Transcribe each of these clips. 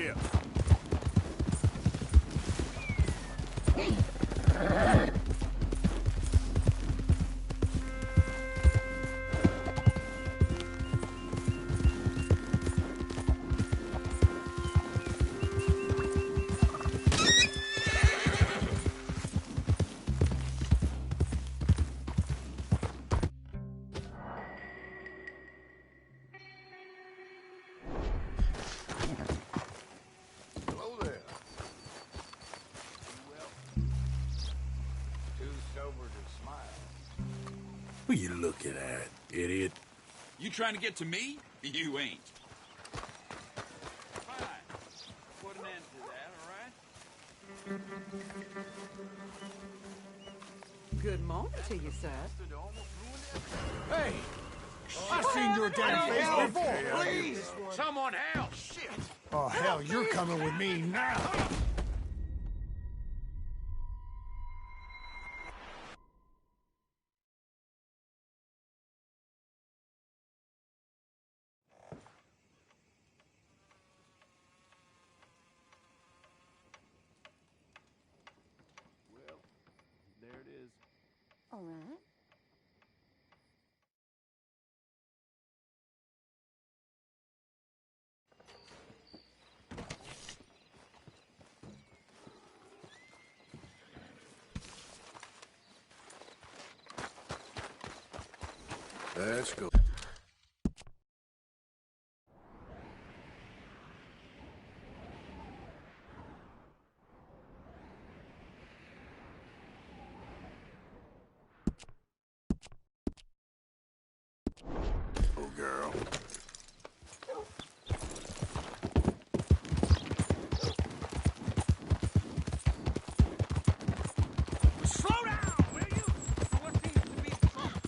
here. Hello there. Well, too sober to smile. Who you looking at, idiot? You trying to get to me? You ain't. Fine. Put an end to that, all right? Good morning to you, sir. Hey! I've seen your damn face before! Please! Someone help! Shit! Oh, hell, you're coming with me now! Well, there it is. All right. Let's go. Oh, girl. Slow down, will you? For what seems to be trouble.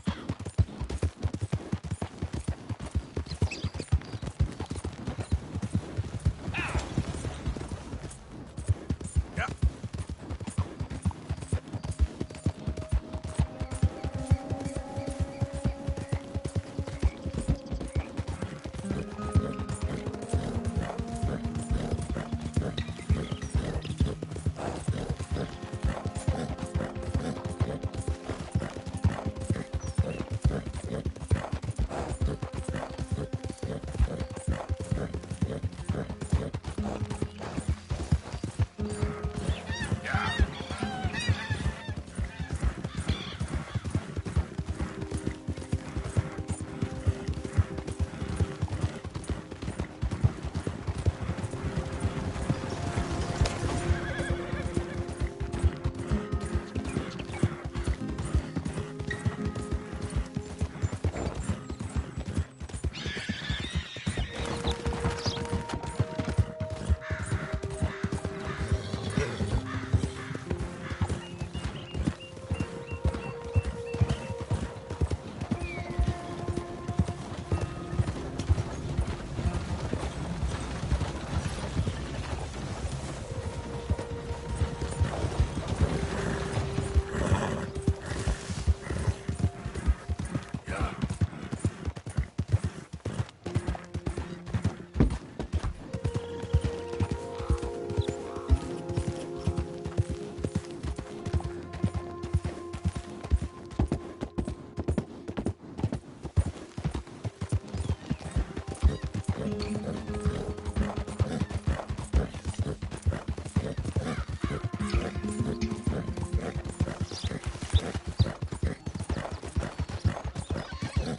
Yep.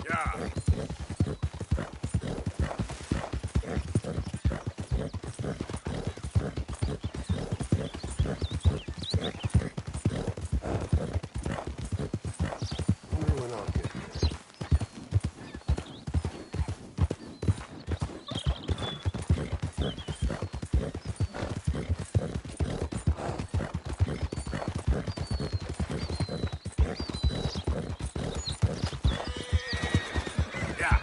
Yeah. Wonder when I'll get there. Yeah.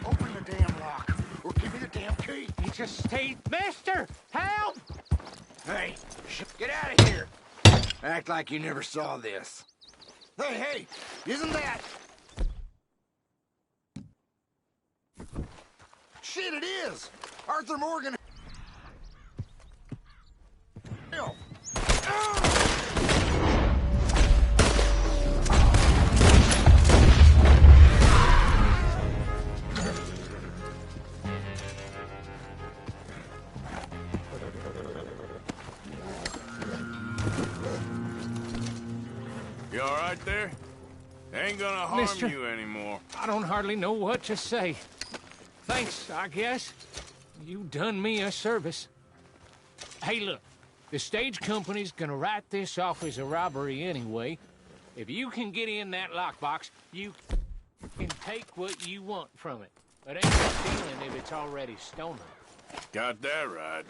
Open the damn lock, or give me the damn key. You just stay... Mister! Help! Hey, ship out of here! Act like you never saw this. Hey, isn't that... Shit, it is! Arthur Morgan... Hell. You all right there? Ain't gonna harm Mister, you anymore. I don't hardly know what to say. Thanks, I guess. You done me a service. Hey, look. The stage company's gonna write this off as a robbery anyway. If you can get in that lockbox, you can take what you want from it. But ain't no stealing if it's already stolen. Got that right.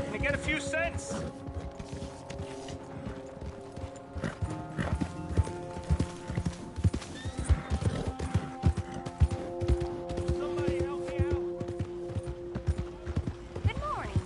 Can I get a few cents? Somebody help me out. Good morning.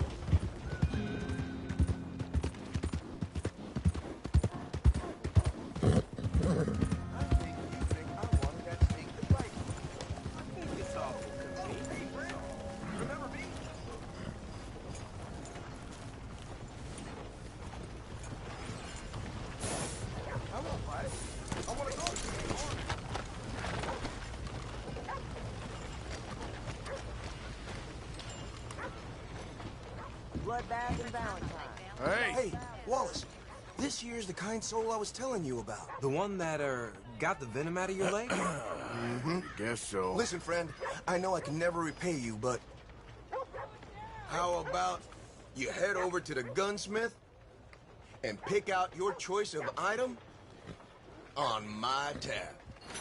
Bloodbath and Valentine. Hey, Hey, Wallace, this here's the kind soul I was telling you about. The one that, got the venom out of your leg? guess so. Listen, friend, I know I can never repay you, but how about you head over to the gunsmith and pick out your choice of item on my tab?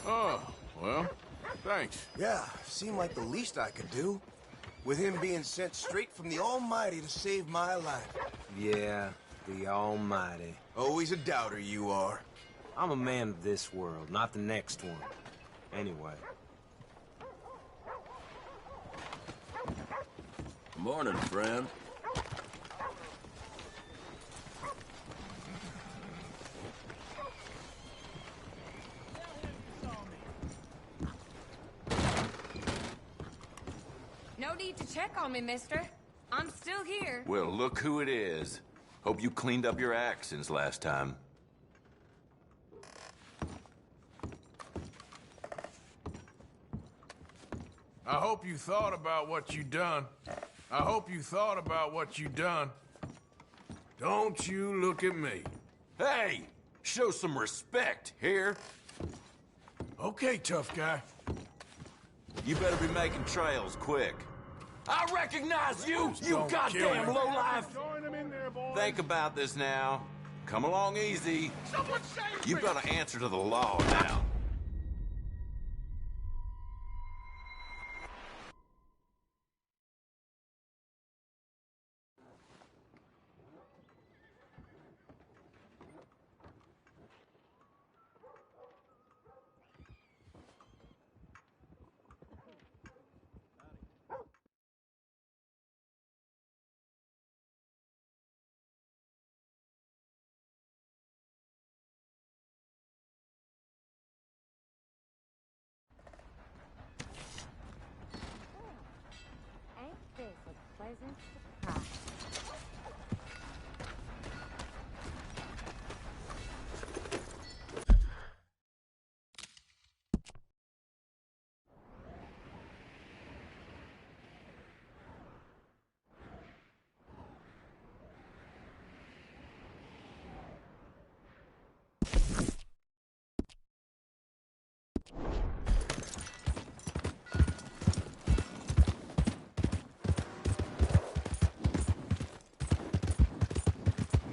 Oh, well, thanks. Yeah, seemed like the least I could do, with him being sent straight from the Almighty to save my life. Yeah, the Almighty. Always a doubter you are. I'm a man of this world, not the next one. Anyway. Morning, friend. No need to check on me, mister. I'm still here. Well, look who it is. Hope you cleaned up your act since last time. I hope you thought about what you done. I hope you thought about what you done. Don't you look at me. Hey! Show some respect here. Okay, tough guy. You better be making trails quick. I recognize you, you Don't kill goddamn him. lowlife! Join him in there, boys. Think about this now. Come along easy. Someone save You me! better answer to the law now. Ain't this a pleasant surprise?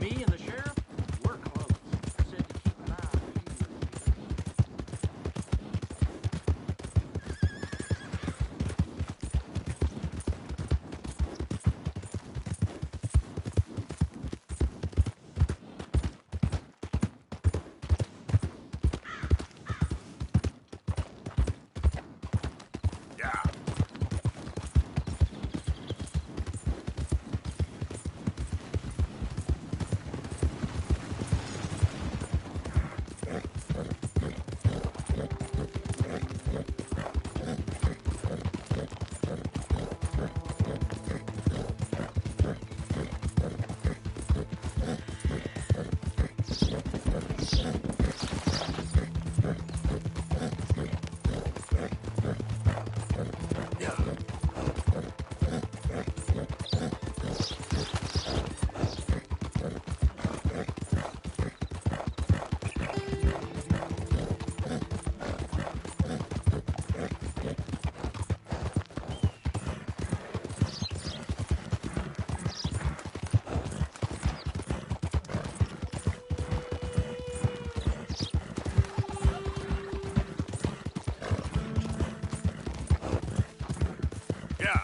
Me and the sheriff, we're close. Said to keep an eye on you. Yeah. Yeah.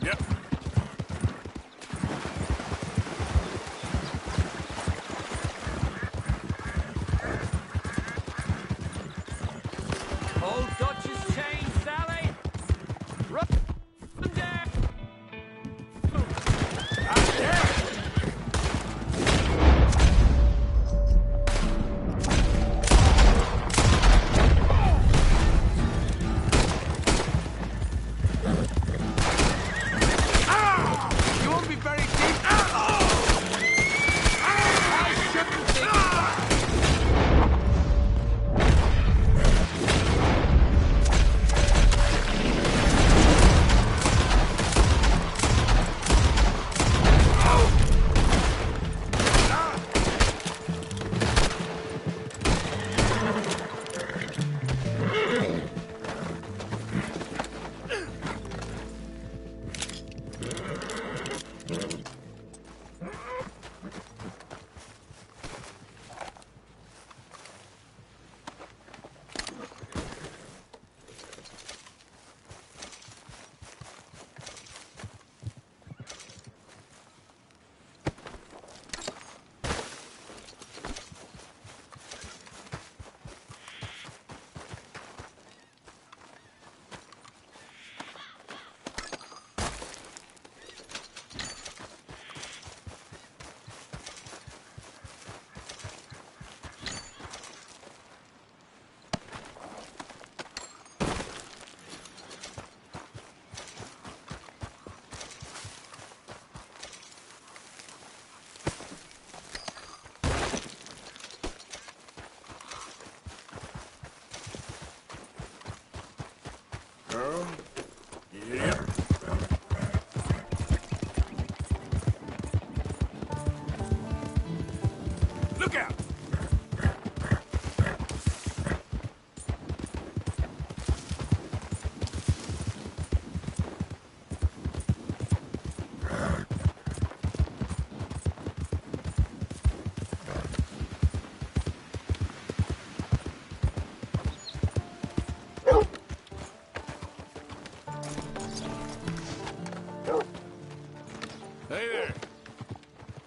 Yep. Old Dutch's chain, Sally! Run down!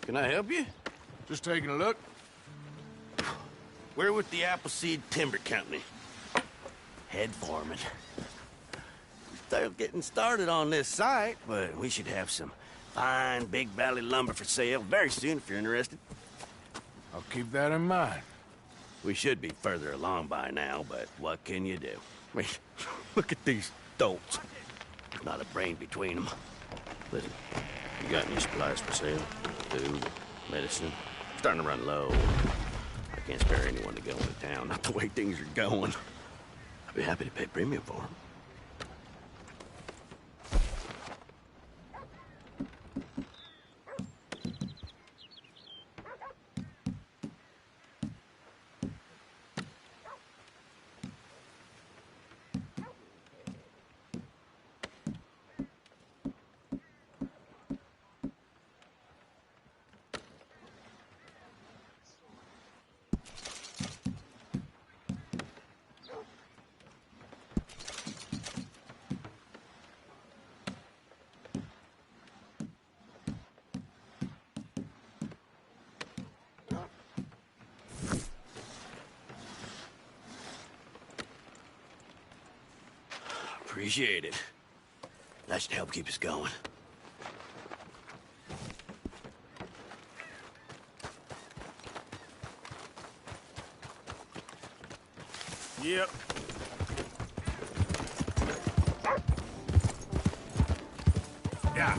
Can I help you? Just taking a look. We're with the Appleseed Timber Company. Head foreman. We're still getting started on this site, but we should have some fine Big Valley lumber for sale very soon if you're interested. I'll keep that in mind. We should be further along by now, but what can you do? I mean, look at these dolts. There's not a brain between them. Listen, you got any supplies for sale? Food, medicine? Starting to run low. I can't spare anyone to go into town, not the way things are going. I'd be happy to pay premium for them. Appreciate it. That should help keep us going. Yep. Yeah.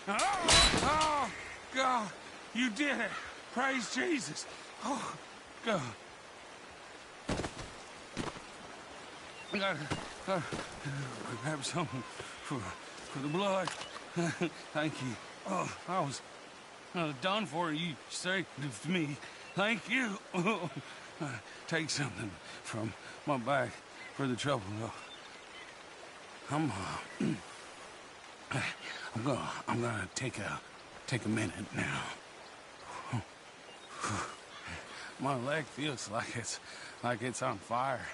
Oh, God, you did it. Praise Jesus. Oh, God. I gotta grab something for the blood. Thank you. Oh, I was done for. You saved me. Thank you. Take something from my bag for the trouble, though. I'm gonna take a minute now. My leg feels like it's on fire.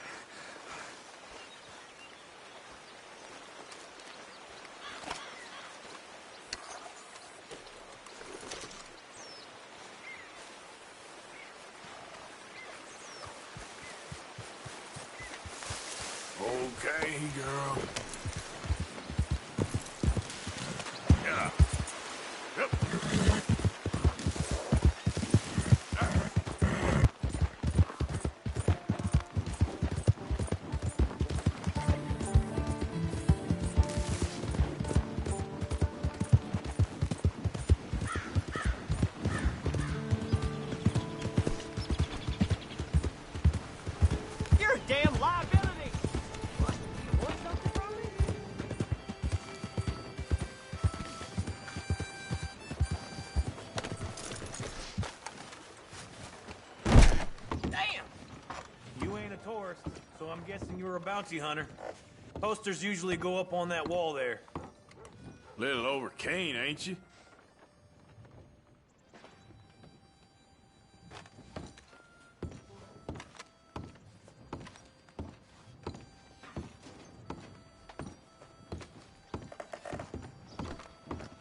Okay, girl. Yeah. Yep. You're a damn liability! So I'm guessing you were a bounty hunter. Posters usually go up on that wall there. Little over Kane, ain't you?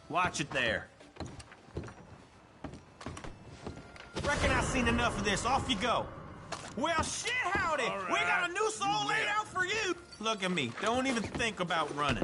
Watch it there. Reckon I've seen enough of this. Off you go. Well, shit, howdy! All right. We got a new soul laid out for you! Look at me. Don't even think about running.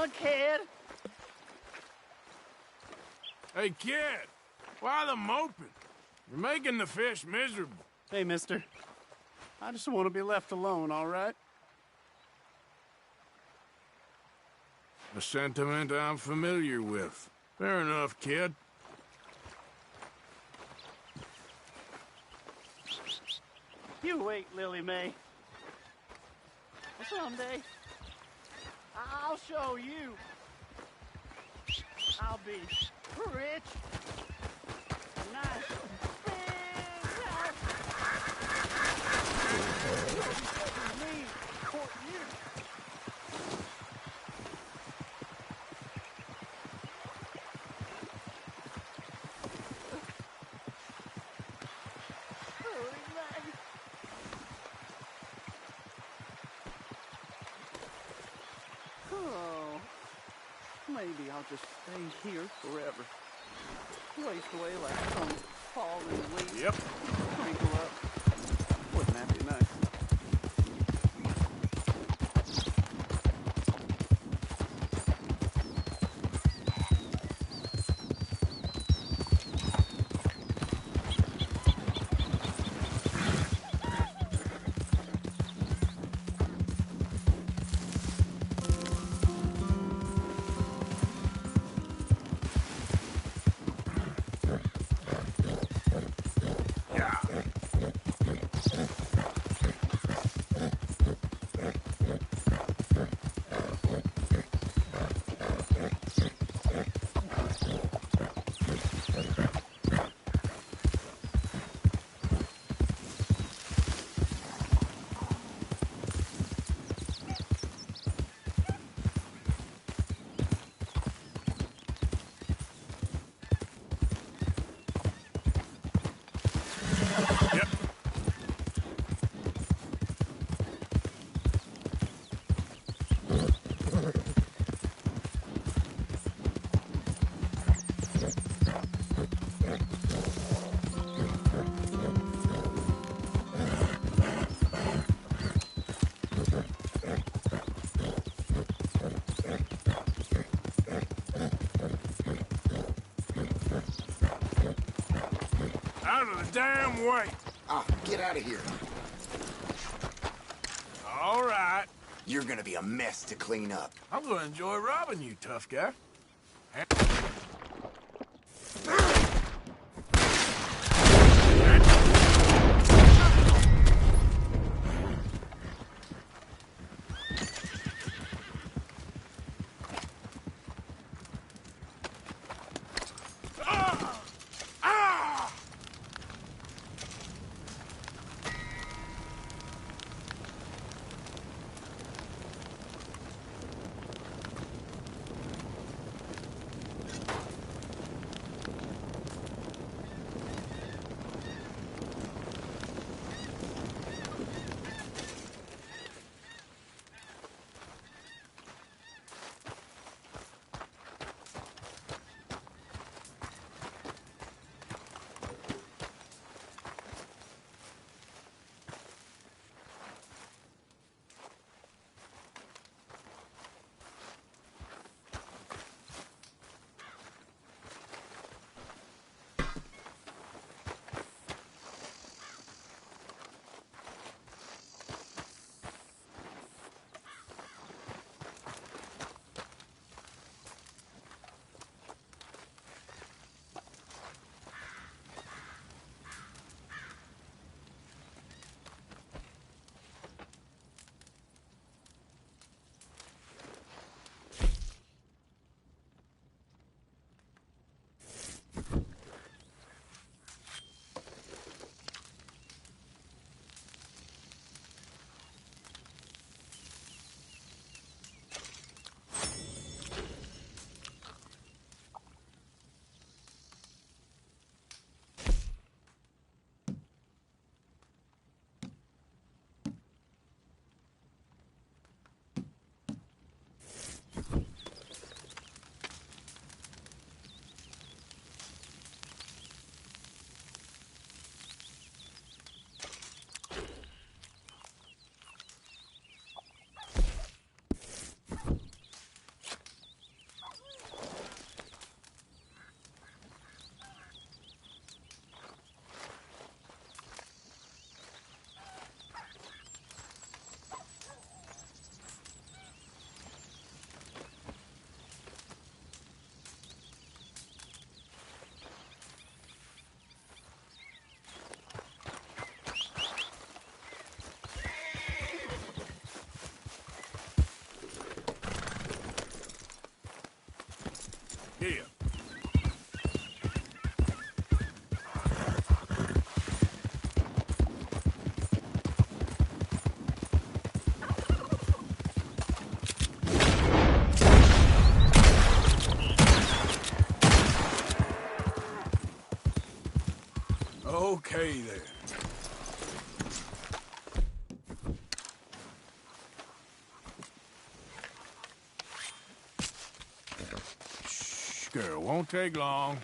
on, kid. Hey, kid, why the moping? You're making the fish miserable. Hey, mister. I just want to be left alone, all right? A sentiment I'm familiar with. Fair enough, kid. You wait, Lily Mae. Someday, I'll show you. I'll be rich, nice, big house. Me, court you. Oh, maybe I'll just stay here forever. Waste away like some falling leaf. Yep. Sprinkle up. Wouldn't that be nice? Out of the damn way. Ah, get out of here. All right. You're gonna be a mess to clean up. I'm gonna enjoy robbing you, tough guy. Here. Okay, then. Shh, girl, won't take long.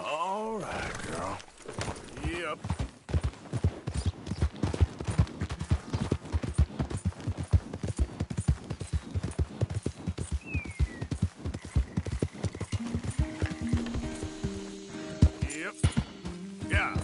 All right, girl. Yep. Yep. Yeah.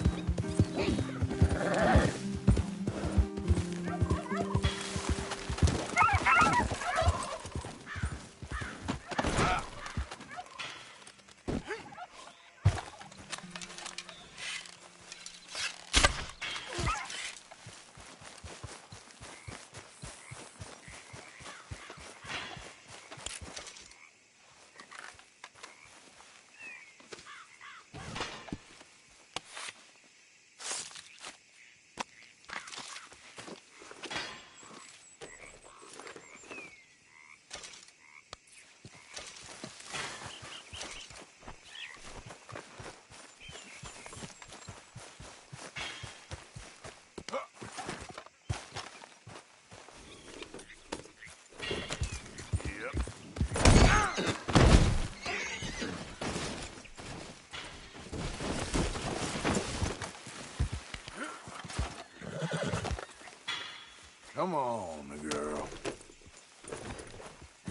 Come on, girl.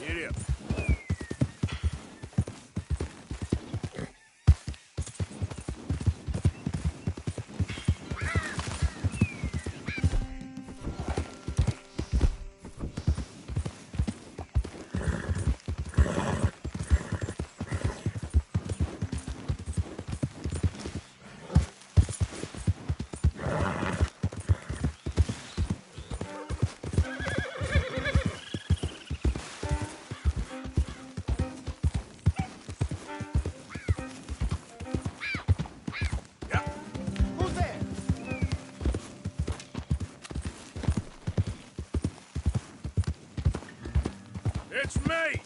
Get up. It's me!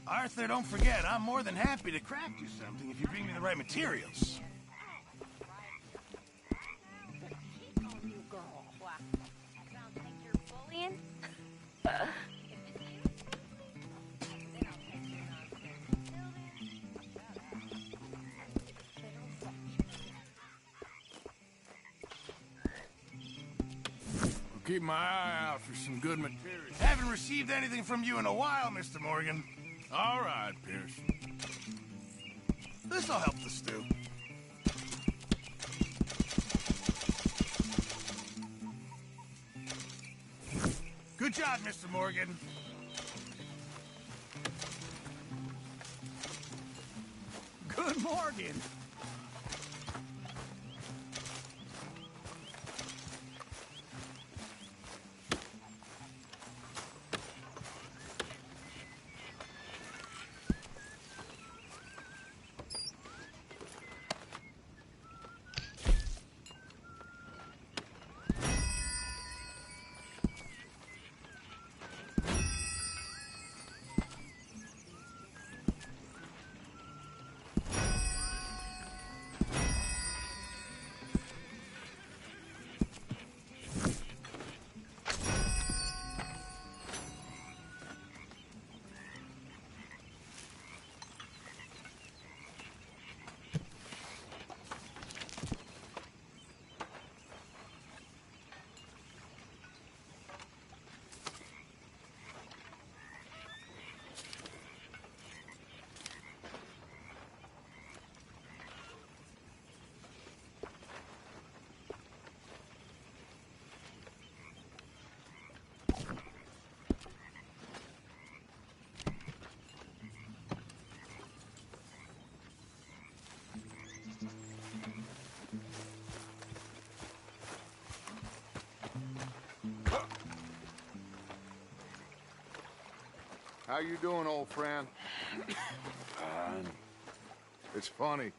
Arthur, don't forget, I'm more than happy to craft you something if you bring me the right materials. Keep my eye out for some good material. Haven't received anything from you in a while, Mr. Morgan. All right, Pearson. This'll help the stew. Good job, Mr. Morgan. Good Morgan. How you doing, old friend? Fine. It's funny,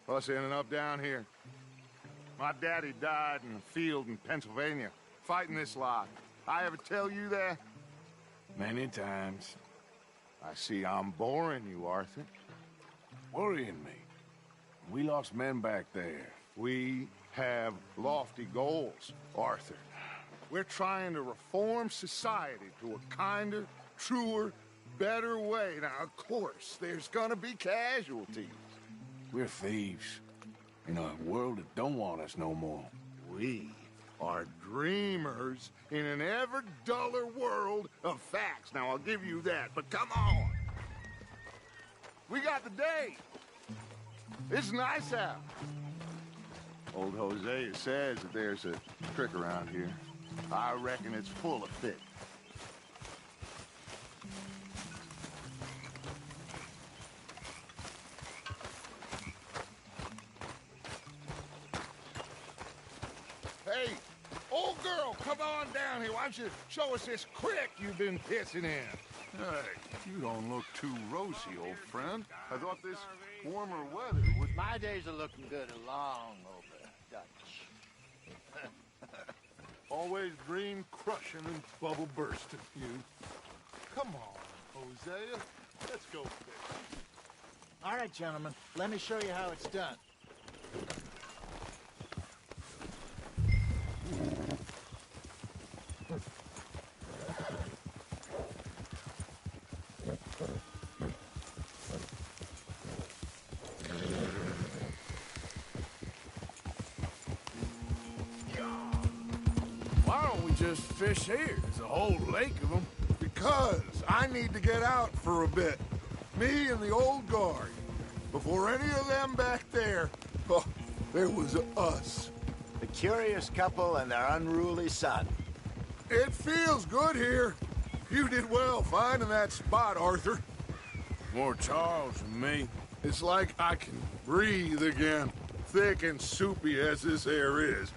us ending up down here. My daddy died in a field in Pennsylvania, fighting this lot. I ever tell you that? Many times. I see I'm boring you, Arthur. Worrying me. We lost men back there. We have lofty goals, Arthur. We're trying to reform society to a kinder, truer, better way. Now, of course, there's gonna be casualties. We're thieves in a world that don't want us no more. We are dreamers in an ever duller world of facts. Now, I'll give you that, but come on. We got the day. It's nice out. Old Hosea says that there's a trick around here. I reckon it's full of fit. Hey, old girl, come on down here. Why don't you show us this creek you've been pissing in? Hey, you don't look too rosy, old friend. I thought this warmer weather would... My days are looking good along over, Dutch. Always dream crushing and bubble bursting, you. Come on, Hosea. Let's go fishing. All right, gentlemen. Let me show you how it's done. Why don't we just fish here? There's a whole lake of them. Because I need to get out for a bit. Me and the old guard. Before any of them back there, oh, there was us. The curious couple and their unruly son. It feels good here. You did well finding that spot, Arthur. More Charles than me. It's like I can breathe again, thick and soupy as this air is.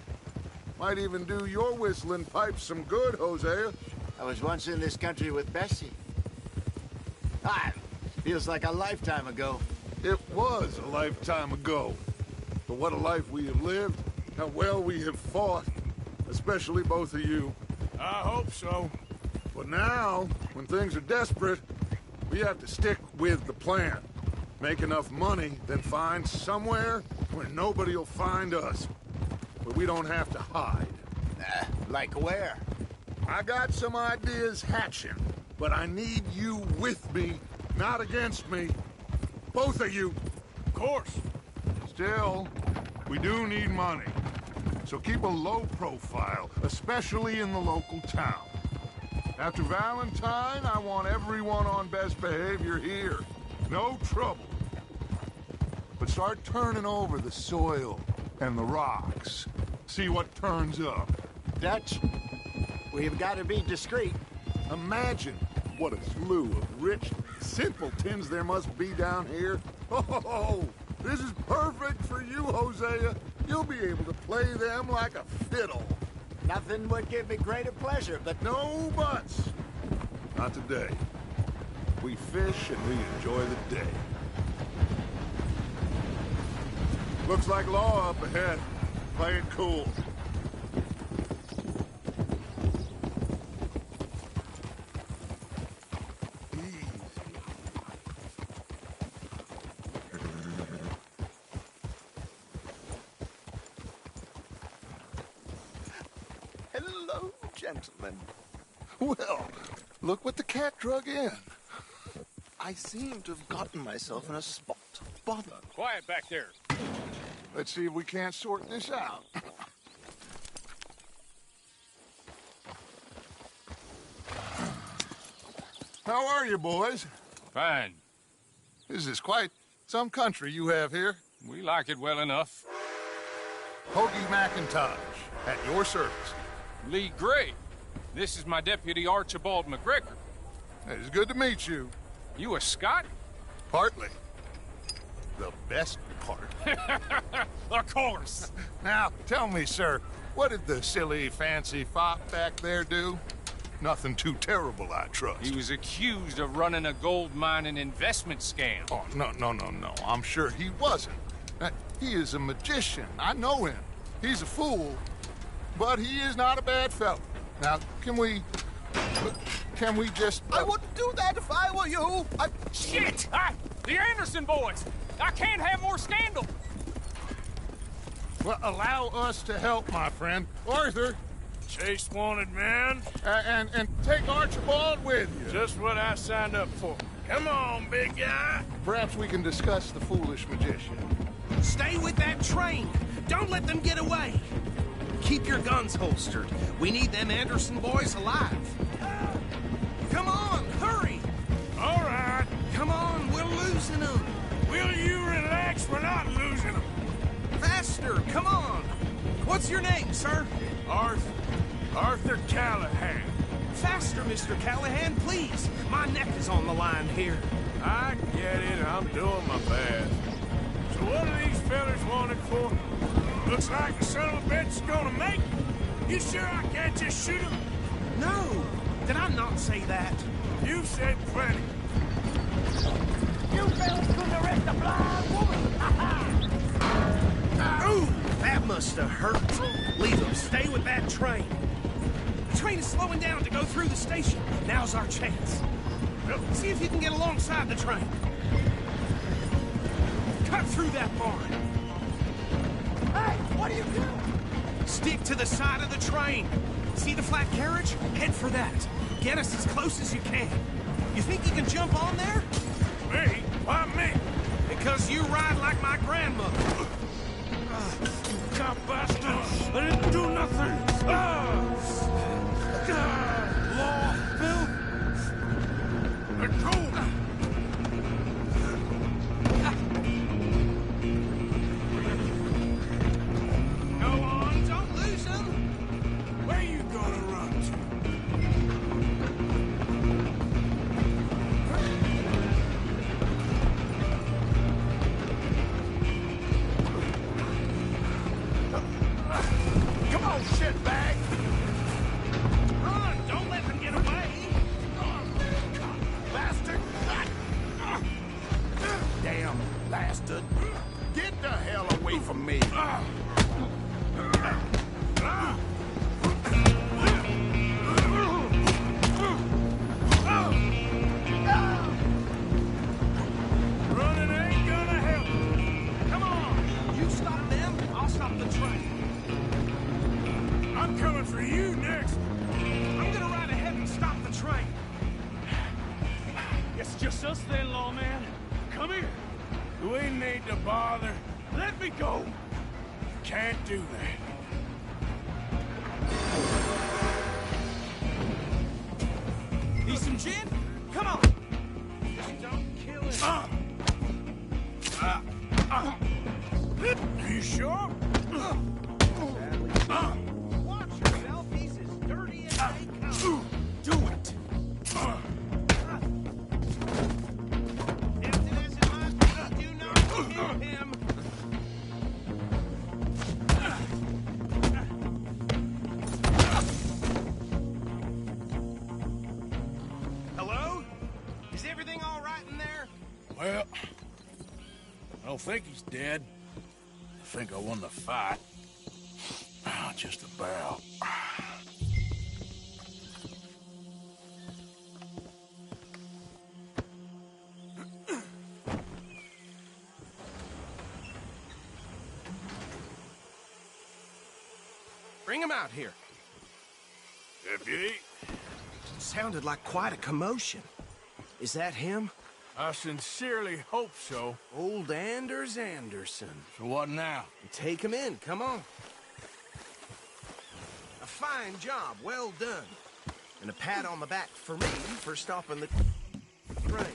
Might even do your whistling pipes some good, Hosea. I was once in this country with Bessie. Feels like a lifetime ago. It was a lifetime ago. But what a life we have lived. How well we have fought. Especially both of you. I hope so. But now, when things are desperate, we have to stick with the plan. Make enough money, then find somewhere where nobody will find us. Where we don't have to hide. Like where? I got some ideas hatching, but I need you with me, not against me. Both of you. Of course. Still, we do need money. So keep a low profile, especially in the local town. After Valentine, I want everyone on best behavior here. No trouble. But start turning over the soil and the rocks. See what turns up. Dutch, we've got to be discreet. Imagine what a slew of rich simpletons there must be down here. Oh, this is perfect for you, Hosea. You'll be able to play them like a fiddle. Nothing would give me greater pleasure, but... No buts. Not today. We fish and we enjoy the day. Looks like law up ahead. Play it cool. Hello, gentlemen. Well, look what the cat drug in. I seem to have gotten myself in a spot of bother. Quiet back there. Let's see if we can't sort this out. How are you, boys? Fine. This is quite some country you have here. We like it well enough. Hoagie McIntosh, at your service. Lee Gray. This is my deputy, Archibald McGregor. It's good to meet you. You a Scot? Partly. The best part. Of course. Now, tell me, sir, what did the silly, fancy fop back there do? Nothing too terrible, I trust. He was accused of running a gold mining investment scam. Oh, no. I'm sure he wasn't. He is a magician. I know him. He's a fool, but he is not a bad fellow. Now, can we just... I wouldn't do that if I were you. Shit! The Anderson boys! I can't have more scandal! Well, allow us to help, my friend. Arthur! Chase wanted man. And take Archibald with you. Just what I signed up for. Come on, big guy. Perhaps we can discuss the foolish magician. Stay with that train. Don't let them get away. Keep your guns holstered. We need them Anderson boys alive. Come on, hurry. All right. Come on, we're losing them. Will you relax? We're not losing them. Faster, come on. What's your name, sir? Arthur Callahan. Faster, Mr. Callahan, please. My neck is on the line here. I get it. I'm doing my best. So what are these fellas wanted for? Looks like the son of a bitch is gonna make it. You sure I can't just shoot him? No. Did I not say that? You said plenty. You fellas couldn't arrest a blind woman! Ooh, that must have hurt. Leave them. Stay with that train. The train is slowing down to go through the station. Now's our chance. See if you can get alongside the train. Cut through that barn. Hey, what are you doing? Stick to the side of the train. See the flat carriage? Head for that. Get us as close as you can. You think you can jump on there? Me? Why me? Because you ride like my grandmother. You cop bastard! I didn't do nothing! Law, Bill! Let go! Go on, don't lose them! Where you gonna run to? bastard! Get the hell away from me! Running ain't gonna help. Come on! You stop them, I'll stop the train. I'm coming for you next. I'm gonna ride ahead and stop the train. It's just us then, lawman. Come here. We need to bother. Let me go. Can't do that. Need some gin? Come on. Just don't kill it. Are you sure? Watch yourself. He's as dirty as they come. Do it. Tempted as it must be, do not kill him. Hello? Is everything all right in there? Well, I don't think he's dead. I think I won the fight. Just about. Bring him out here. Deputy? Sounded like quite a commotion. Is that him? I sincerely hope so. Old Anders Anderson. So what now? Take him in, come on. A fine job, well done. And a pat on the back for me for stopping the train.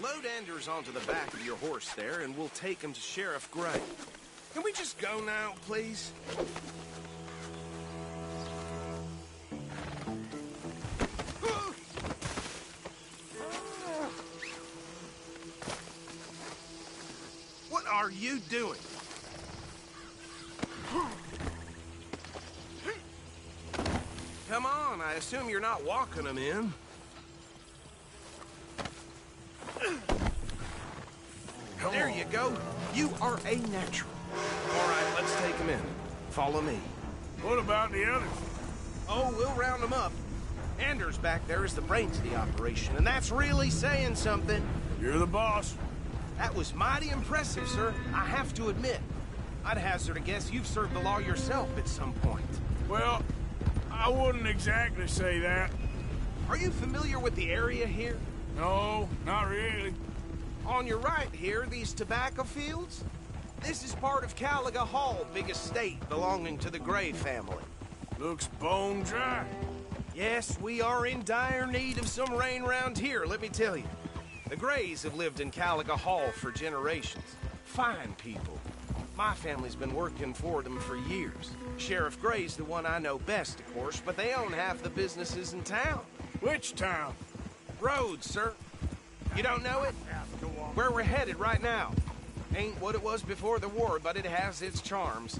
Load Anders onto the back of your horse there, and we'll take him to Sheriff Gray. Can we just go now, please? What are you doing? Come on, I assume you're not walking them in. There you go. You are a natural. All right, let's take him in. Follow me. What about the others? Oh, we'll round them up. Anders back there is the brains of the operation, and that's really saying something. You're the boss. That was mighty impressive, sir. I have to admit. I'd hazard a guess you've served the law yourself at some point. Well, I wouldn't exactly say that. Are you familiar with the area here? No, not really. On your right here, these tobacco fields? This is part of Caliga Hall, big estate belonging to the Gray family. Looks bone dry. Yes, we are in dire need of some rain round here, let me tell you. The Grays have lived in Caliga Hall for generations. Fine people. My family's been working for them for years. Sheriff Gray's the one I know best, of course, but they own half the businesses in town. Which town? Rhodes, sir. You don't know it? Where we're headed right now. Ain't what it was before the war, but it has its charms.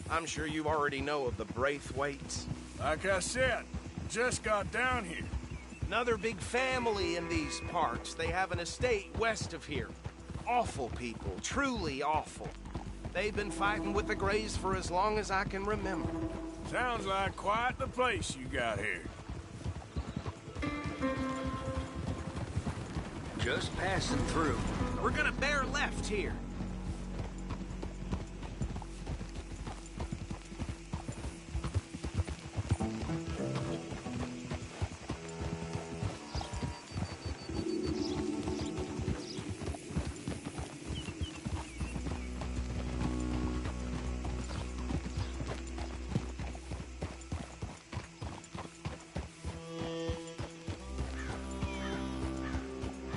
I'm sure you already know of the Braithwaites. Like I said, just got down here. Another big family in these parts. They have an estate west of here. Awful people, truly awful. They've been fighting with the Grays for as long as I can remember. Sounds like quite the place you got here. Just passing through. We're gonna bear left here.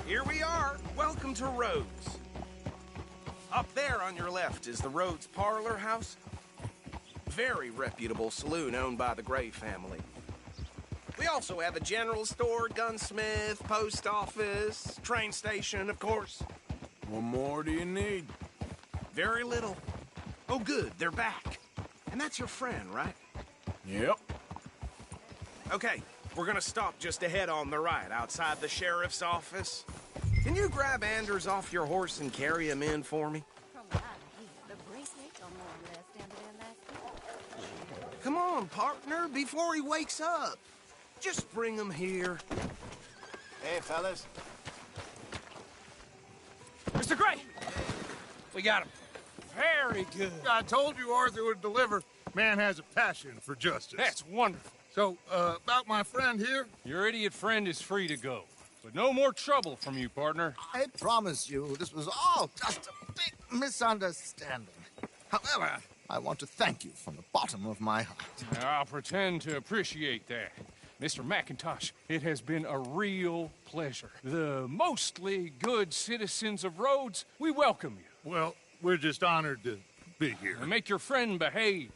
Here we are. Welcome to Rhodes. Up there on your left is the Rhodes Parlor House. Very reputable saloon owned by the Gray family. We also have a general store, gunsmith, post office, train station, of course. What more do you need? Very little. Oh, good, they're back. And that's your friend, right? Yep. Okay, we're gonna stop just ahead on the right, outside the sheriff's office. Can you grab Anders off your horse and carry him in for me? Come on, partner, before he wakes up. Just bring him here. Hey, fellas. Mr. Gray! We got him. Very good. I told you Arthur would deliver. Man has a passion for justice. That's wonderful. So, about my friend here? Your idiot friend is free to go. But no more trouble from you, partner. I promise you, this was all just a big misunderstanding. However, I want to thank you from the bottom of my heart. I'll pretend to appreciate that. Mr. McIntosh, it has been a real pleasure. The mostly good citizens of Rhodes, we welcome you. Well, we're just honored to be here. And make your friend behave.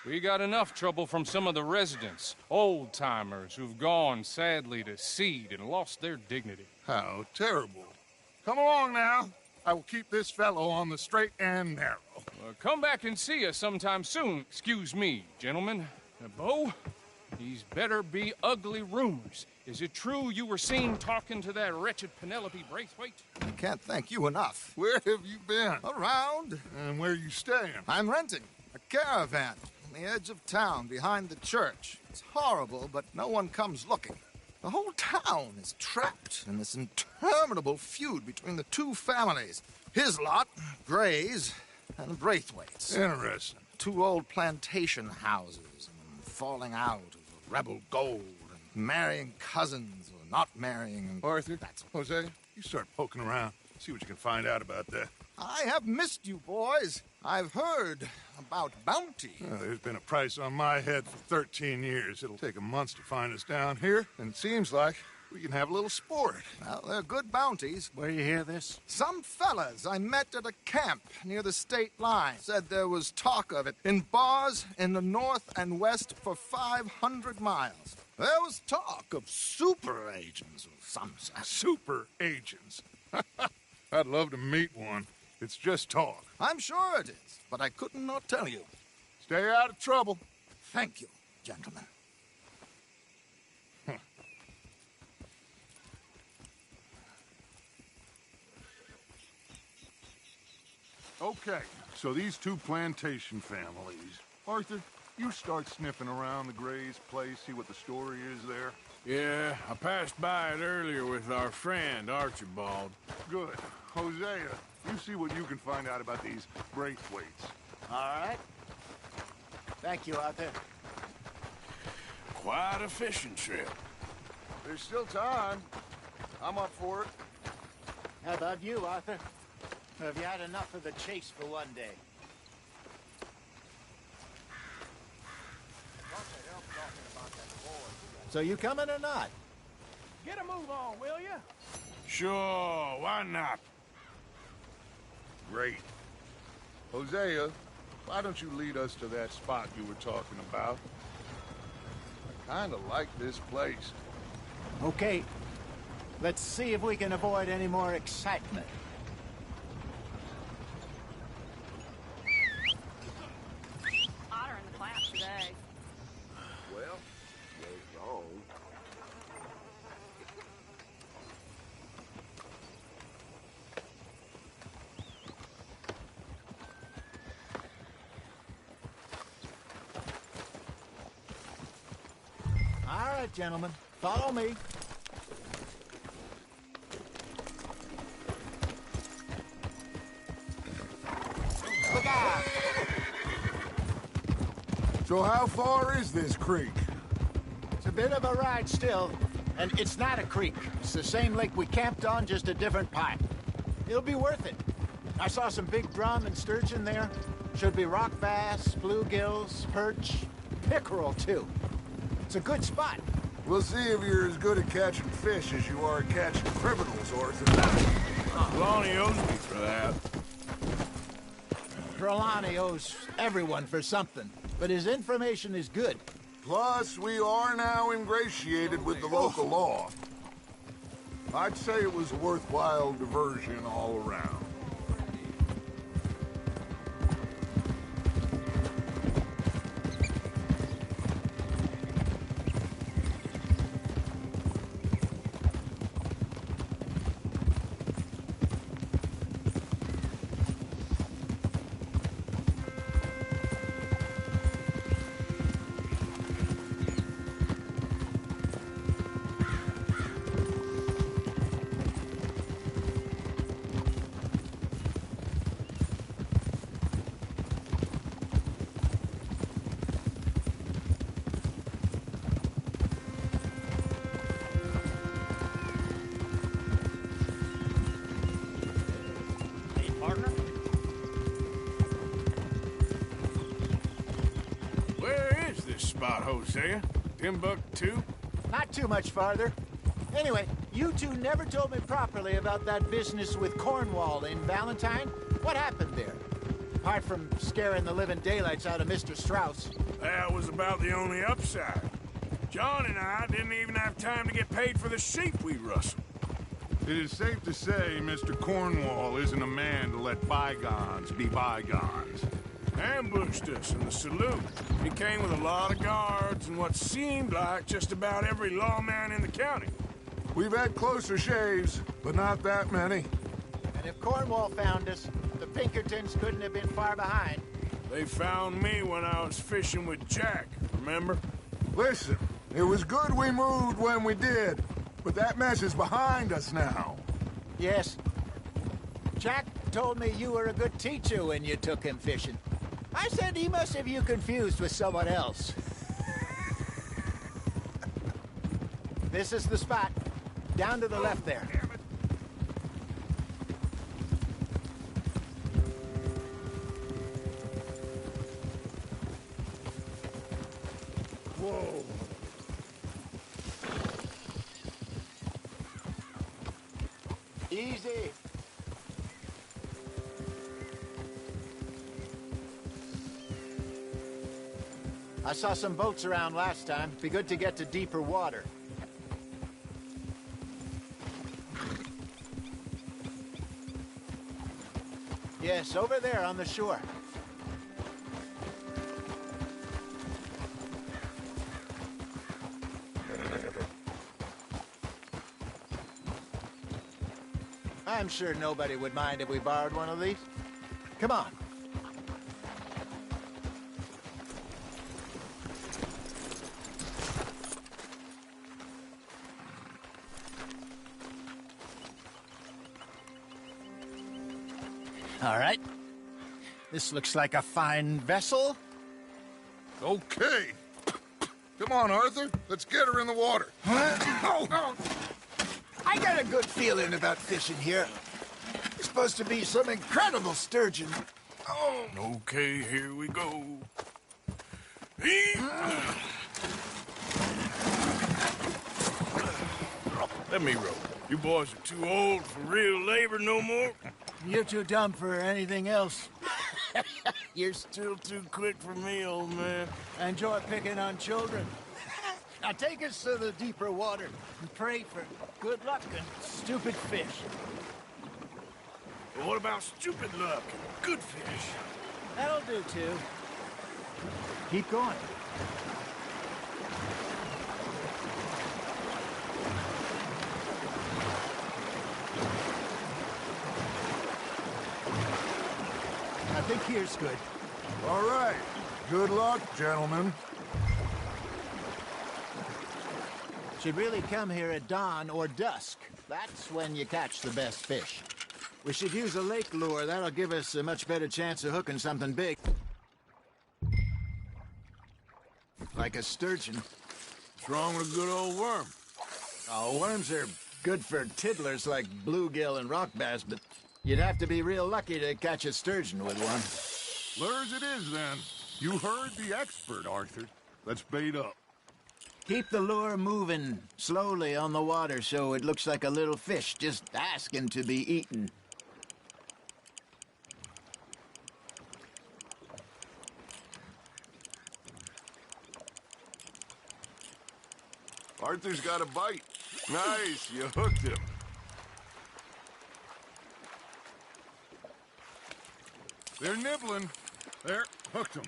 We got enough trouble from some of the residents, old-timers who've gone, sadly, to seed and lost their dignity. How terrible. Come along now. I will keep this fellow on the straight and narrow. Come back and see us sometime soon. Excuse me, gentlemen. Bo, these better be ugly rumors. Is it true you were seen talking to that wretched Penelope Braithwaite? I can't thank you enough. Where have you been? Around. And where are you staying? I'm renting a caravan on the edge of town behind the church. It's horrible, but no one comes looking. The whole town is trapped in this interminable feud between the two families. His lot, Gray's, and Braithwaite's. Interesting. Two old plantation houses, and falling out of rebel gold, and marrying cousins or not marrying. And Arthur, Hosea, you start poking around. See what you can find out about that. I have missed you, boys. I've heard about bounty. There's been a price on my head for 13 years. It'll take a month to find us down here, and it seems like we can have a little sport. Well, they're good bounties. Where you hear this? Some fellas I met at a camp near the state line said there was talk of it in bars in the north and west for 500 miles. There was talk of super agents of some sort. Super agents? I'd love to meet one. It's just talk. I'm sure it is, but I couldn't not tell you. Stay out of trouble. Thank you, gentlemen. Okay, so these two plantation families. Arthur, you start sniffing around the Gray's place, see what the story is there. Yeah, I passed by it earlier with our friend, Archibald. Good. Hosea, you see what you can find out about these Braithwaites. All right. Thank you, Arthur. Quite a fishing trip. There's still time. I'm up for it. How about you, Arthur? Or have you had enough of the chase for one day? So you coming or not? Get a move on, will you? Sure, why not? Great. Hosea, why don't you lead us to that spot you were talking about? I kind of like this place. Okay. Let's see if we can avoid any more excitement. Hotter in the claps today. Well, ain't wrong. All right, gentlemen. Follow me. Look out! So how far is this creek? It's a bit of a ride still, and it's not a creek. It's the same lake we camped on, just a different part. It'll be worth it. I saw some big drum and sturgeon there. Should be rock bass, bluegills, perch, pickerel, too. It's a good spot. We'll see if you're as good at catching fish as you are at catching criminals, Arthur. Lonnie owes me for that. Trelawney owes everyone for something, but his information is good. Plus, we are now ingratiated with the local law. I'd say it was a worthwhile diversion all around. about, Hosea? Timbuktu? Not too much farther. Anyway, you two never told me properly about that business with Cornwall in Valentine. What happened there? Apart from scaring the living daylights out of Mr. Strauss. That was about the only upside. John and I didn't even have time to get paid for the sheep we rustled. It is safe to say Mr. Cornwall isn't a man to let bygones be bygones. Ambushed us in the saloon. He came with a lot of guards and what seemed like just about every lawman in the county. We've had closer shaves, but not that many. And if Cornwall found us, the Pinkertons couldn't have been far behind. They found me when I was fishing with Jack, remember? Listen, it was good we moved when we did, but that mess is behind us now. Yes. Jack told me you were a good teacher when you took him fishing. I said he must have you confused with someone else. This is the spot. Down to the left there. Whoa. Easy. I saw some boats around last time. Be good to get to deeper water. Yes, over there on the shore. I'm sure nobody would mind if we borrowed one of these. Come on. All right. This looks like a fine vessel. Okay. Come on, Arthur. Let's get her in the water. Oh. I got a good feeling about fishing here. It's supposed to be some incredible sturgeon. Oh. Okay, here we go. Let me row. You boys are too old for real labor no more. You're too dumb for anything else. You're still too quick for me, old man. I enjoy picking on children. Now take us to the deeper water and pray for good luck and stupid fish. Well, what about stupid luck and good fish? That'll do, too. Keep going. I think here's good. All right. Good luck, gentlemen. Should really come here at dawn or dusk. That's when you catch the best fish. We should use a lake lure. That'll give us a much better chance of hooking something big. Like a sturgeon. What's wrong with a good old worm? Oh, worms are good for tiddlers like bluegill and rock bass, but you'd have to be real lucky to catch a sturgeon with one. Lures it is, then. You heard the expert, Arthur. Let's bait up. Keep the lure moving slowly on the water so it looks like a little fish just asking to be eaten. Arthur's got a bite. Nice, you hooked him. They're nibbling. There, hooked him.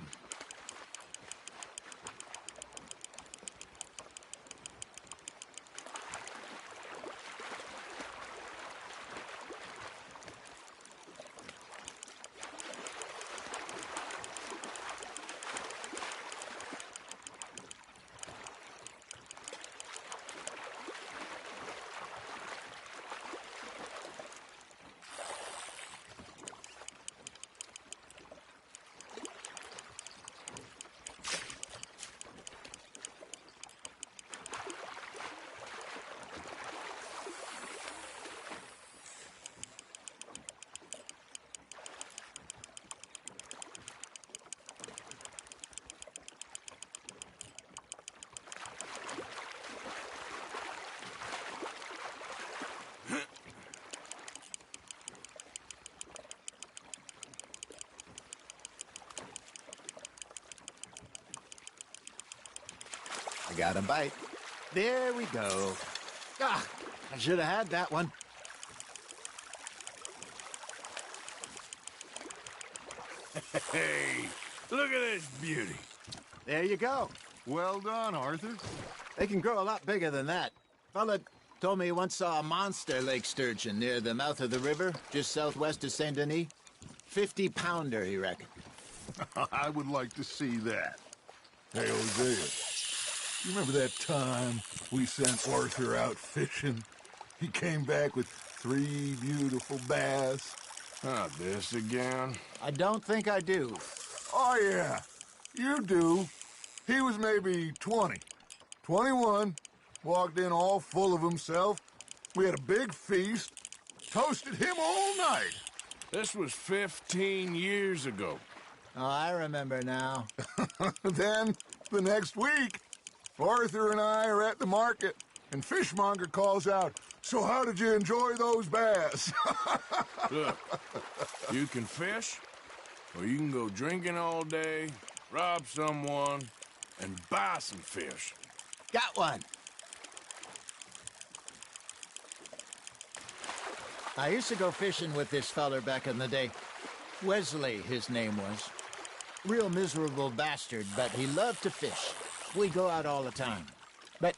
I got a bite. There we go. Ah, I should have had that one. Hey, look at this beauty. There you go. Well done, Arthur. They can grow a lot bigger than that. Fella told me he once saw a monster lake sturgeon near the mouth of the river, just southwest of Saint Denis. 50-pounder, he reckoned. I would like to see that. Hey, Hosea, you remember that time we sent Arthur out fishing? He came back with 3 beautiful bass. Not this again. I don't think I do. Oh, yeah, you do. He was maybe 20, 21, walked in all full of himself. We had a big feast, toasted him all night. This was 15 years ago. Oh, I remember now. Then, the next week, Arthur and I are at the market, and Fishmonger calls out, "So how did you enjoy those bass?" Look, you can fish, or you can go drinking all day, rob someone, and buy some fish. Got one. I used to go fishing with this feller back in the day. Wesley, his name was. Real miserable bastard, but he loved to fish. We go out all the time. But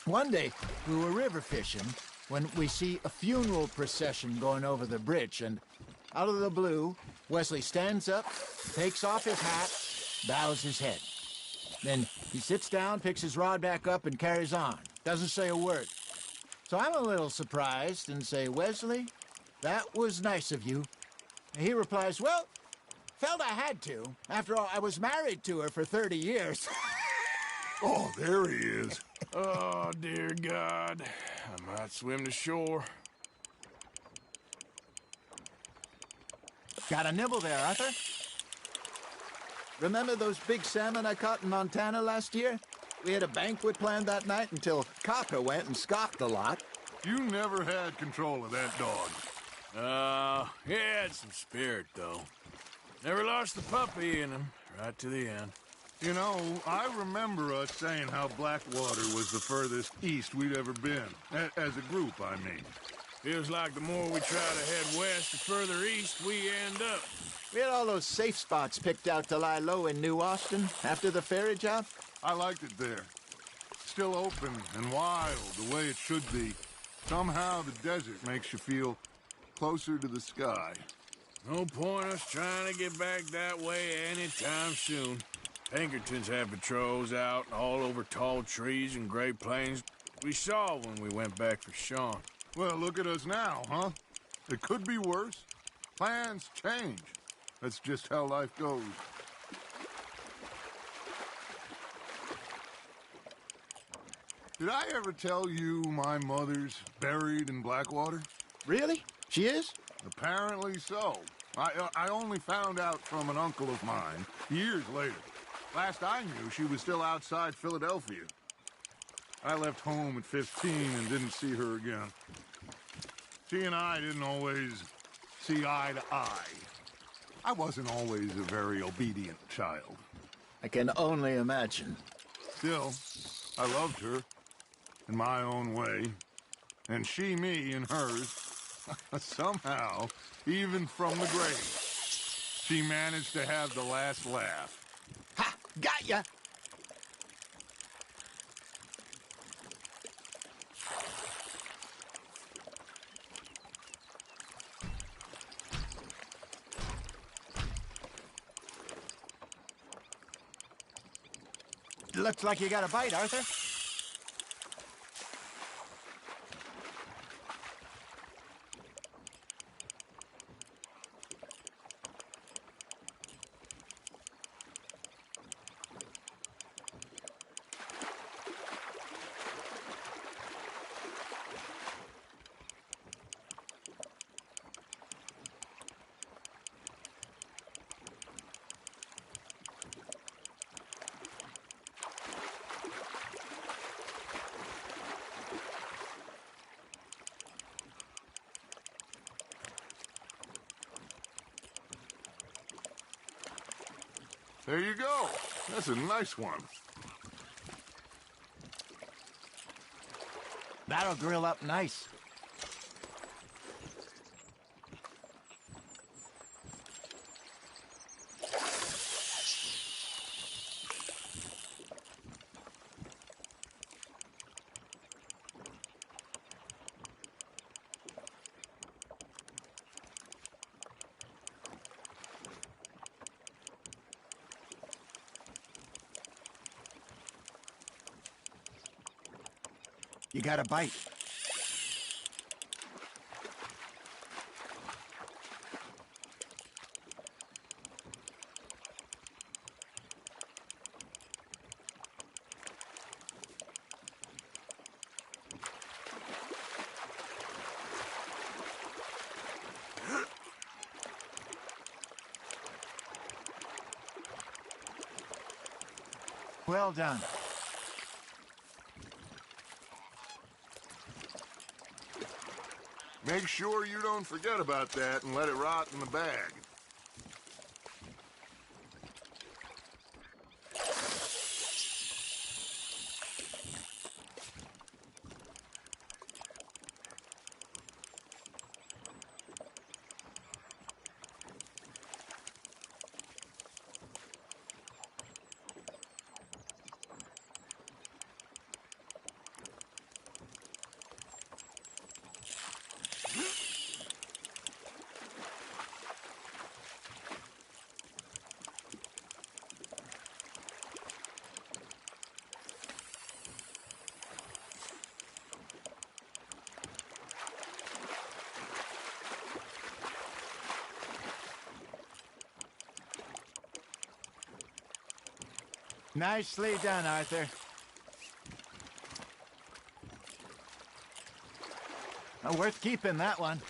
one day, we were river fishing when we see a funeral procession going over the bridge, and out of the blue, Wesley stands up, takes off his hat, bows his head. Then he sits down, picks his rod back up, and carries on. Doesn't say a word. So I'm a little surprised and say, "Wesley, that was nice of you." And he replies, "Well, felt I had to. After all, I was married to her for 30 years. Oh, there he is. Oh, dear God. I might swim to shore. Got a nibble there, Arthur? Remember those big salmon I caught in Montana last year? We had a banquet planned that night until Cocker went and scoffed a lot. You never had control of that dog. He had some spirit, though. Never lost the puppy in him, right to the end. You know, I remember us saying how Blackwater was the furthest east we'd ever been. As a group, I mean. Feels like the more we try to head west, the further east we end up. We had all those safe spots picked out to lie low in New Austin after the ferry job. I liked it there. Still open and wild, the way it should be. Somehow the desert makes you feel closer to the sky. No point us trying to get back that way anytime soon. Pinkertons had patrols out all over tall trees and Great Plains. We saw when we went back for Sean. Well, look at us now, huh? It could be worse. Plans change. That's just how life goes. Did I ever tell you my mother's buried in Blackwater? Really? She is? Apparently so. I only found out from an uncle of mine years later. Last I knew, she was still outside Philadelphia. I left home at 15 and didn't see her again. She and I didn't always see eye to eye. I wasn't always a very obedient child. I can only imagine. Still, I loved her in my own way, and she me in hers. Somehow, even from the grave, she managed to have the last laugh. Ha! Got ya! Looks like you got a bite, Arthur. There you go. That's a nice one. That'll grill up nice. You got a bite. Well done. Make sure you don't forget about that and let it rot in the bag. Nicely done, Arthur. Worth keeping, that one.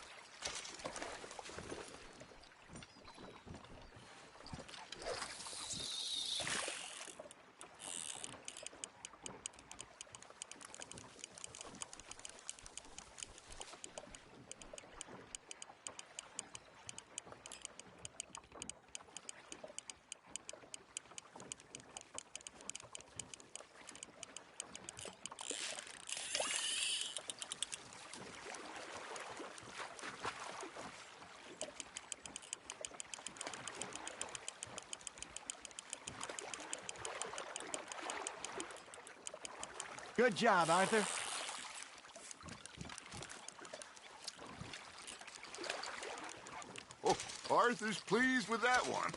Good job, Arthur. Oh, Arthur's pleased with that one.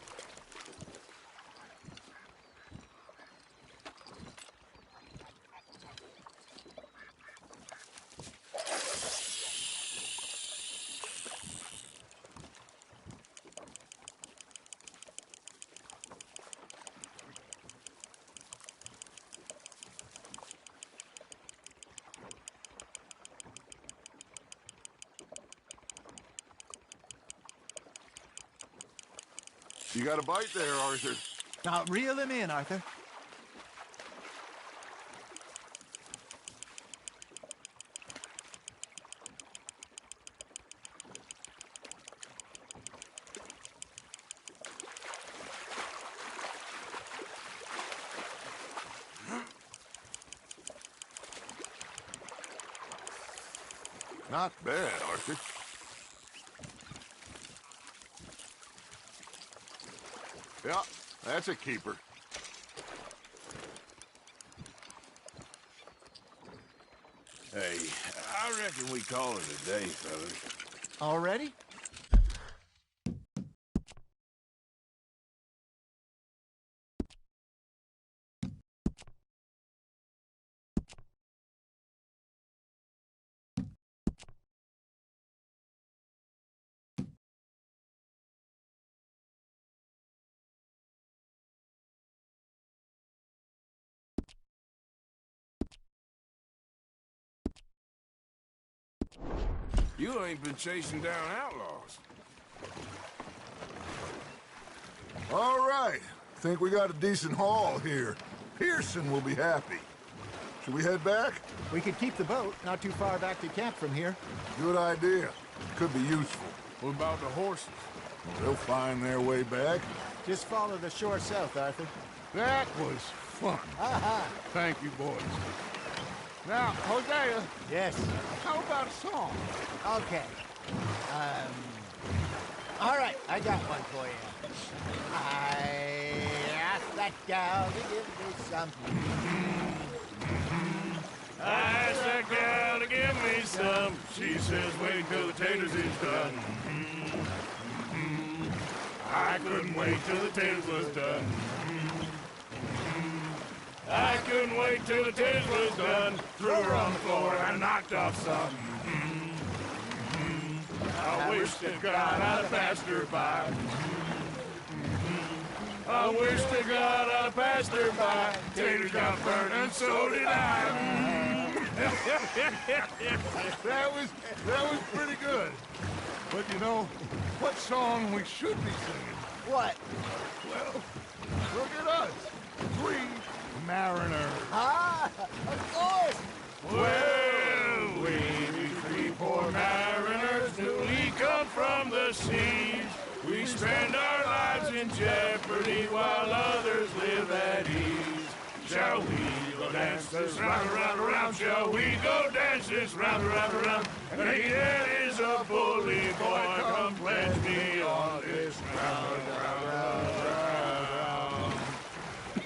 You got a bite there, Arthur. Now, reel him in, Arthur. Not bad, Arthur. Yeah, that's a keeper. Hey, I reckon we call it a day, fellas. Already? You ain't been chasing down outlaws. All right. Think we got a decent haul here. Pearson will be happy. Should we head back? We could keep the boat not too far back to camp from here. Good idea. Could be useful. What about the horses? Well, they'll find their way back. Just follow the shore south, Arthur. That was fun. Aha! Thank you, boys. Now, Hosea. Yes. How about a song? Okay. All right, I got one for you. I asked that gal to give me some. I asked that gal to give me some. She says, wait till the taters is done. I couldn't wait till the taters was done. I couldn't wait till the taters was done. Threw her on the floor and knocked off some. I wish to God I'd have passed her by. I wish to God I'd have passed her by. Taters got burned and so did I. That was pretty good. But you know, what song we should be singing? What? Well, look at us. 3 mariners. Ah, of course. Well, we 3 poor mariners newly come from the seas. We spend our lives in jeopardy while others live at ease. Shall we go dance this round, around, around? Shall we go dance this round, around, around? And he that is a bully boy, come pledge me on this round, round, round, round.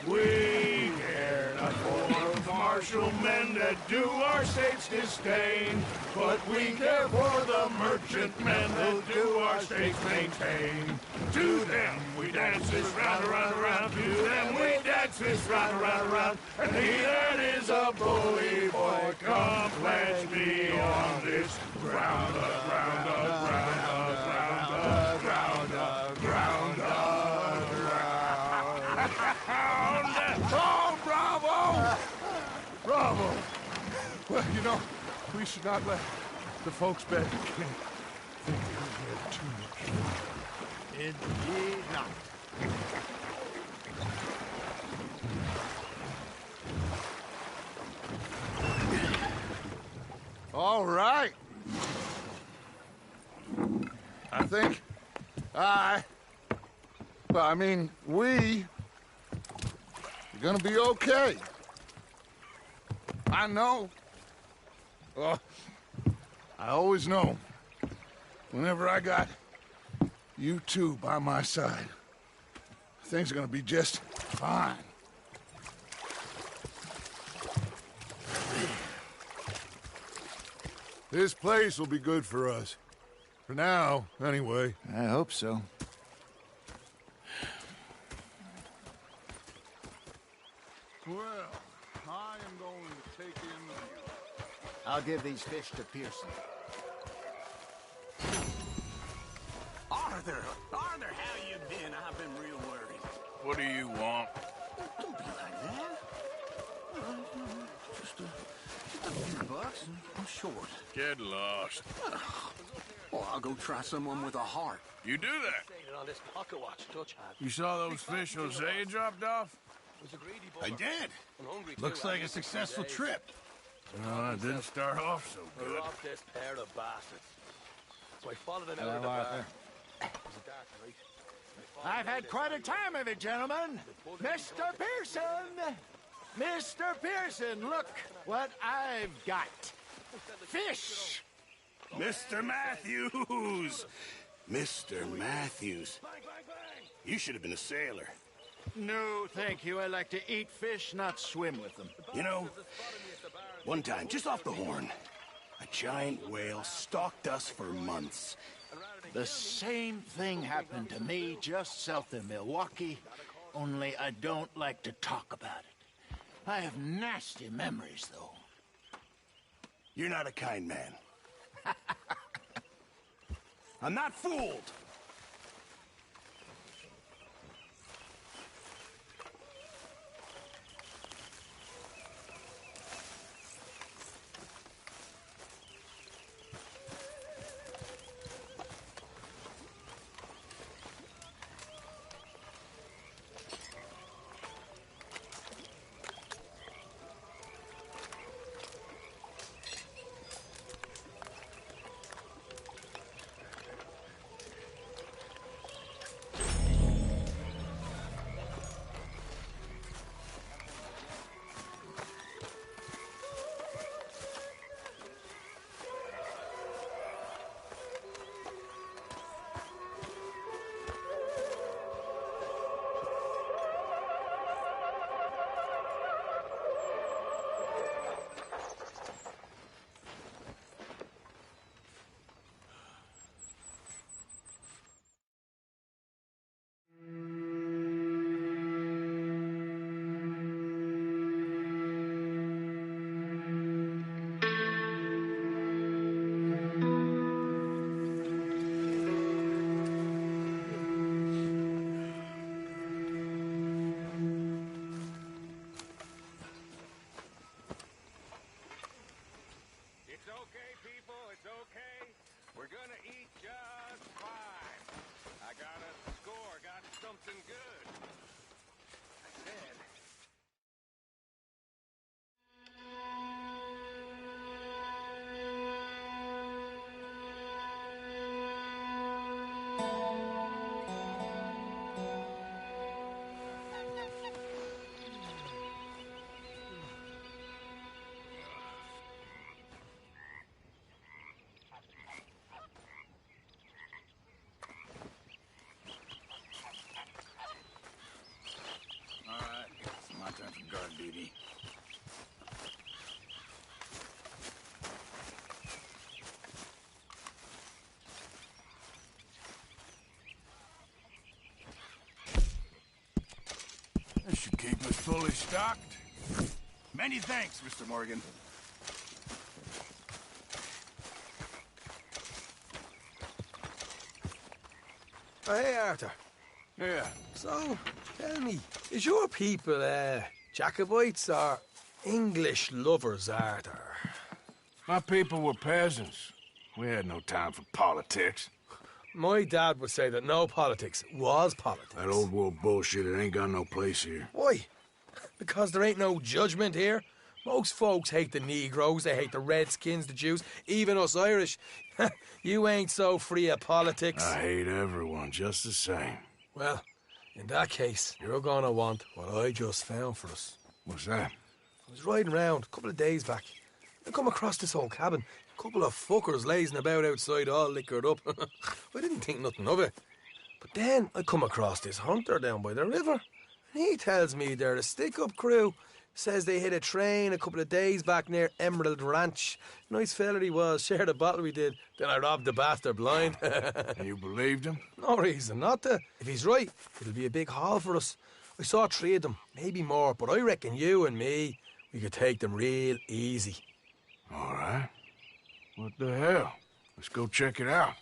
We care not for martial men that do our states disdain, but we care for the merchant men that do our states maintain. To them we dance this round, around, around. To them we dance this round, around, around. And he that is a bully boy, come pledge me on this ground, ground, ground, ground, ground, ground, ground. Oh, bravo! Bravo! Well, you know, we should not let the folks back in camp think that we have too much fun. Indeed not. All right. I think we are gonna be okay. I know. I always know. Whenever I got you two by my side, things are gonna be just fine. This place will be good for us. For now, anyway. I hope so. Well, I am going to take in the view. I'll give these fish to Pearson. Arthur, how you been? I've been real worried. What do you want? Don't be like that. Just a few bucks and I'm short. Get lost. Well, I'll go try someone with a heart. You do that? You saw those fish Hosea dropped off? I did. Looks like a successful trip. No, it didn't start off so good. This pair of bastards. So I followed them out Hello, of the Arthur. bar. It was a dark night. I've had quite a time of it, gentlemen. Mr. Pearson! Mr. Pearson, look what I've got. Fish! Mr. Matthews! Mr. Matthews. You should have been a sailor. No, thank you. I like to eat fish, not swim with them. You know, one time, just off the Horn, a giant whale stalked us for months. The same thing happened to me just south of Milwaukee, only I don't like to talk about it. I have nasty memories, though. You're not a kind man. I'm not fooled. This should keep us fully stocked. Many thanks, Mr. Morgan. Oh, hey, Arthur. Yeah. So, tell me, is your people, Jacobites or English lovers, Arthur? My people were peasants. We had no time for politics. My dad would say that no politics was politics. That old world bullshit, it ain't got no place here. Why? Because there ain't no judgment here. Most folks hate the Negroes, they hate the Redskins, the Jews, even us Irish. You ain't so free of politics. I hate everyone just the same. Well, in that case, you're gonna want what I just found for us. What's that? I was riding around a couple of days back. I come across this old cabin. A couple of fuckers lazing about outside all liquored up. I didn't think nothing of it. But then I come across this hunter down by the river. And he tells me they're a stick-up crew. Says they hit a train a couple of days back near Emerald Ranch. Nice fella he was, shared a bottle we did. Then I robbed the bastard blind. You believed him? No reason not to. If he's right, it'll be a big haul for us. I saw 3 of them, maybe more, but I reckon you and me, we could take them real easy. All right. What the hell? Let's go check it out.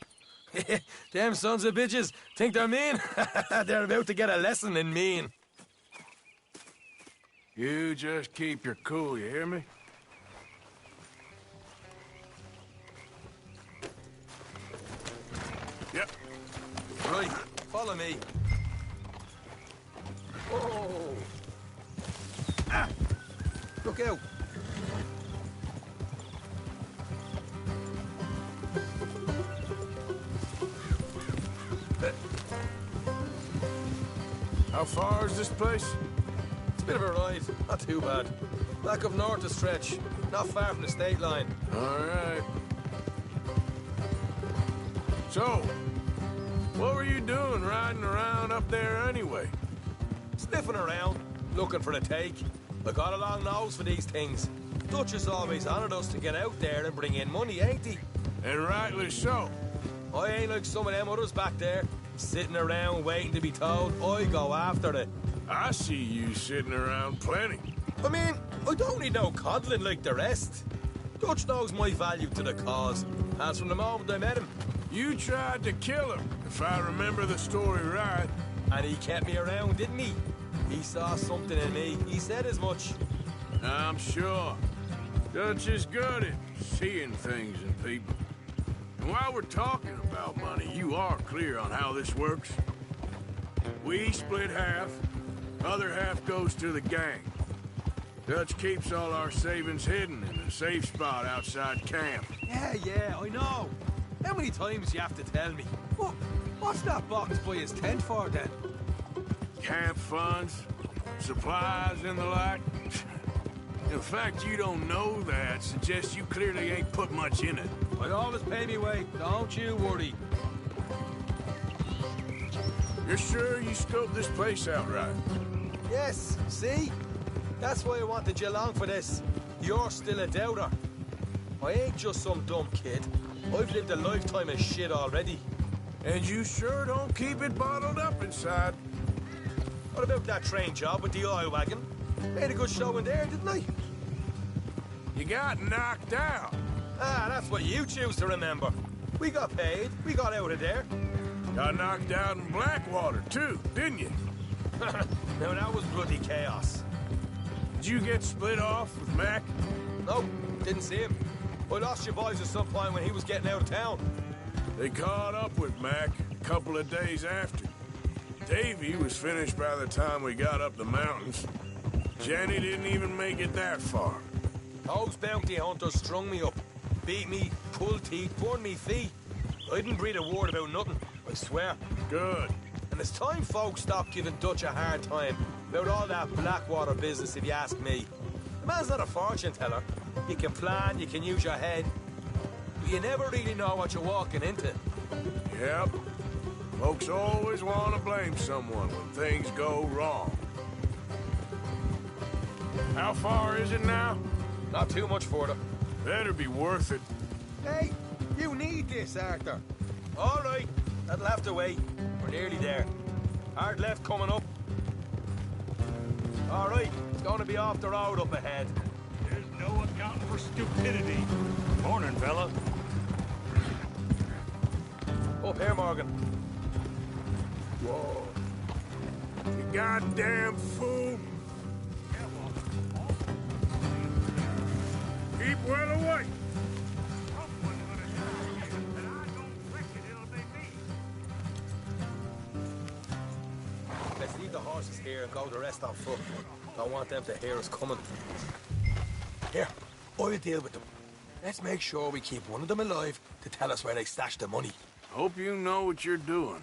Them sons of bitches think they're mean. They're about to get a lesson in mean. You just keep your cool, you hear me? Yep. Right, follow me. Oh! Ah! Look out! How far is this place? It's a bit of a ride, not too bad. Back up north a stretch, not far from the state line. All right. So, what were you doing riding around up there anyway? Sniffing around, looking for the take. I got a long nose for these things. Dutch has always honoured us to get out there and bring in money, ain't he? And rightly so. I ain't like some of them others back there, sitting around waiting to be told. I go after it. I see you sitting around plenty. I mean, I don't need no coddling like the rest. Dutch knows my value to the cause, as from the moment I met him. You tried to kill him, if I remember the story right. And he kept me around, didn't he? He saw something in me. He said as much. I'm sure. Dutch is good at seeing things in people. And while we're talking about money, you are clear on how this works? We split half, other half goes to the gang. Dutch keeps all our savings hidden in a safe spot outside camp. Yeah, I know. How many times do you have to tell me? What's that box by his tent for, then? Camp funds, supplies, and the like. The fact you don't know that suggests you clearly ain't put much in it. I always pay me way, don't you worry. You're sure you scoped this place out right? Yes, see? That's why I wanted you along for this. You're still a doubter. I ain't just some dumb kid. I've lived a lifetime of shit already. And you sure don't keep it bottled up inside. What about that train job with the oil wagon? Made a good show in there, didn't I? You got knocked out. Ah, that's what you choose to remember. We got paid. We got out of there. Got knocked out in Blackwater, too, didn't you? Now, that was bloody chaos. Did you get split off with Mac? No, didn't see him. I lost your boys at some point when he was getting out of town. They caught up with Mac a couple of days after. Davy was finished by the time we got up the mountains. Jenny didn't even make it that far. Those bounty hunters strung me up, beat me, pulled teeth, burned me feet. I didn't breathe a word about nothing, I swear. Good. And it's time folks stopped giving Dutch a hard time about all that Blackwater business, if you ask me. The man's not a fortune teller. You can plan, you can use your head, but you never really know what you're walking into. Yep. Folks always want to blame someone when things go wrong. How far is it now? Not too much further. Better be worth it. Hey, you need this, Arthur. All right, that'll have to wait. We're nearly there. Hard left coming up. All right, it's going to be off the road up ahead. There's no accounting for stupidity. Morning, fella. Up here, Morgan. Whoa. You goddamn fool. Keep well away. Let's leave the horses here and go the rest on foot. Don't want them to hear us coming. Here, I'll deal with them. Let's make sure we keep one of them alive to tell us where they stashed the money. Hope you know what you're doing.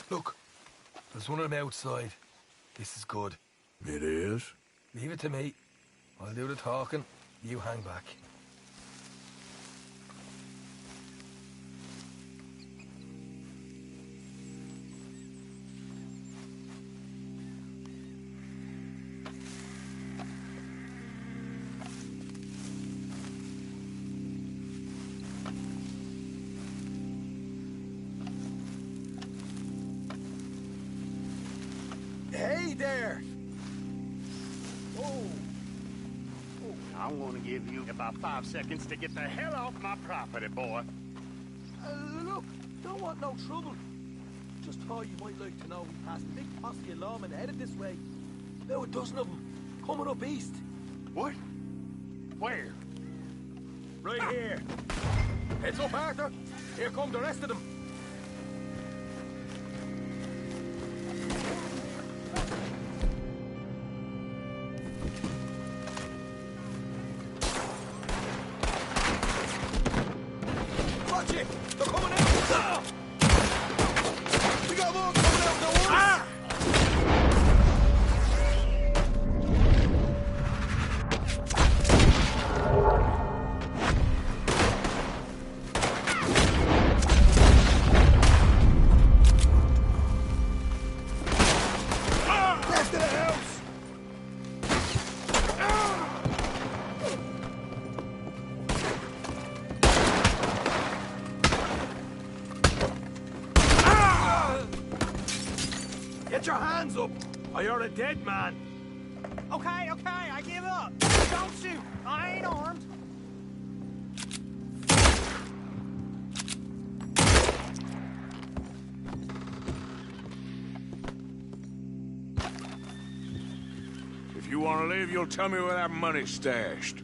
Look, there's one of them outside. This is good. It is? Leave it to me. I'll do the talking. You hang back. Hey there! I'm gonna give you about 5 seconds to get the hell off my property, boy. Look, don't want no trouble. Just thought you might like to know we passed a big posse of lawmen headed this way. About a dozen of them, coming up east. What? Where? Right here. Heads up, Arthur. Here come the rest of them. Watch it! They're coming out! Ah! We got more coming out the woods! Ah! Left of the house! Get your hands up, or you're a dead man. Okay, I give up. Don't shoot. I ain't armed. If you want to leave, you'll tell me where that money's stashed.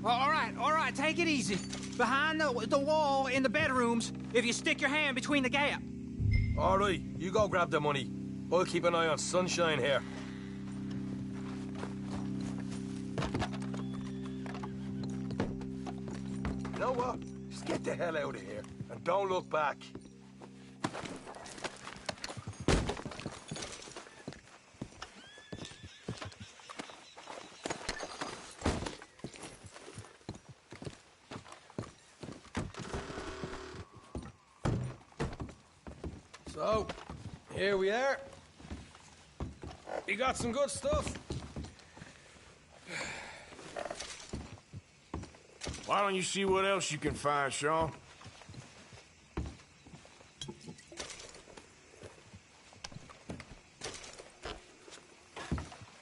All right, take it easy. Behind the wall in the bedrooms, if you stick your hand between the gap. All right, you go grab the money. I'll keep an eye on Sunshine here. You know what? Just get the hell out of here and don't look back. So, here we are. You got some good stuff. Why don't you see what else you can find, Sean?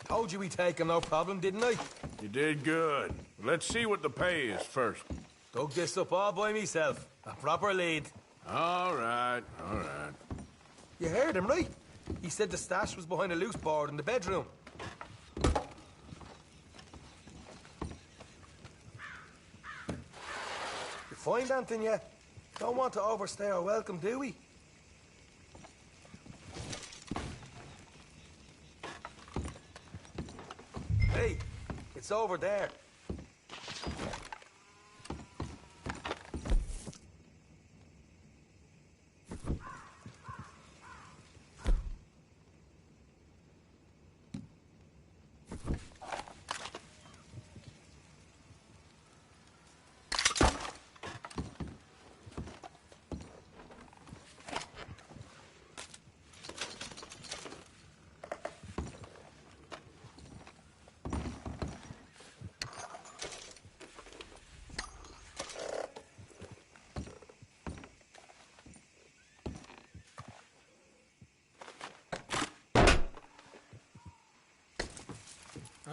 Told you we'd take him, no problem, didn't I? You did good. Let's see what the pay is first. Dug this up all by myself. A proper lead. All right, all right. You heard him, right? He said the stash was behind a loose board in the bedroom. You find anything yet? Don't want to overstay our welcome, do we? Hey, it's over there.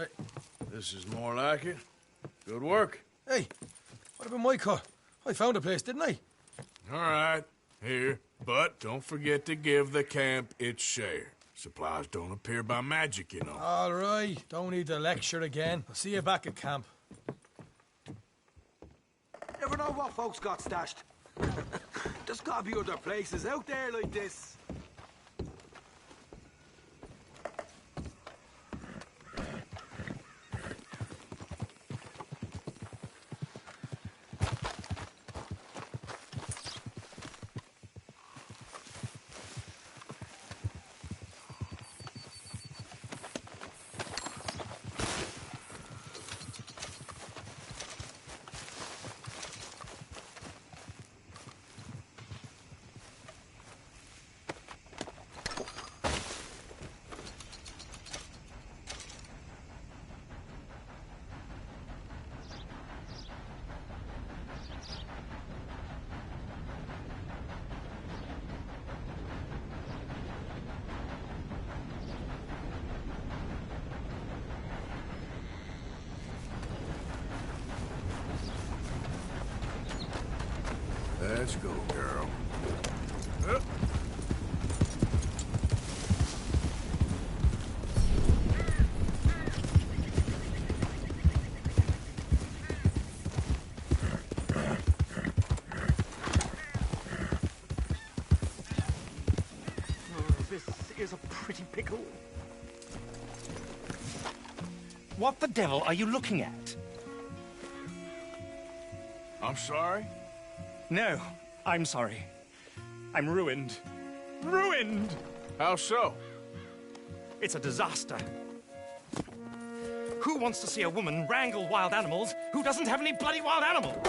Right. This is more like it. Good work. Hey, what about my cut? I found a place, didn't I? All right, here. But don't forget to give the camp its share. Supplies don't appear by magic, you know. All right, don't need to lecture again. I'll see you back at camp. Never know what folks got stashed. There's gotta be other places out there like this. Let's go, girl. This is a pretty pickle. What the devil are you looking at? I'm sorry? No, I'm sorry. I'm ruined. Ruined! How so? It's a disaster. Who wants to see a woman wrangle wild animals who doesn't have any bloody wild animals?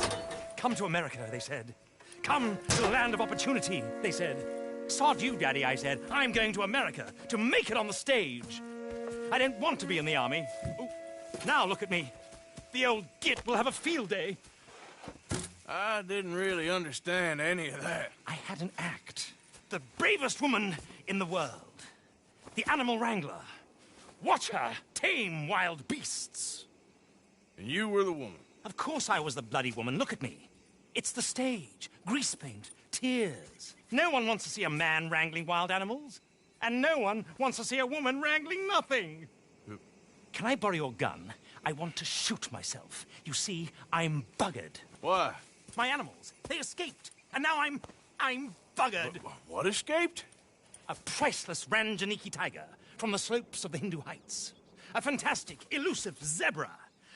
Come to America, they said. Come to the land of opportunity, they said. Sod you, Daddy, I said. I'm going to America to make it on the stage. I don't want to be in the army. Ooh, now look at me. The old git will have a field day. I didn't really understand any of that. I had an act. The bravest woman in the world. The animal wrangler. Watch her tame wild beasts. And you were the woman? Of course I was the bloody woman. Look at me. It's the stage. Grease paint. Tears. No one wants to see a man wrangling wild animals. And no one wants to see a woman wrangling nothing. Can I borrow your gun? I want to shoot myself. You see, I'm buggered. Why? My animals. They escaped. And now I'm buggered. What escaped? A priceless Ranjaniki tiger from the slopes of the Hindu Heights. A fantastic, elusive zebra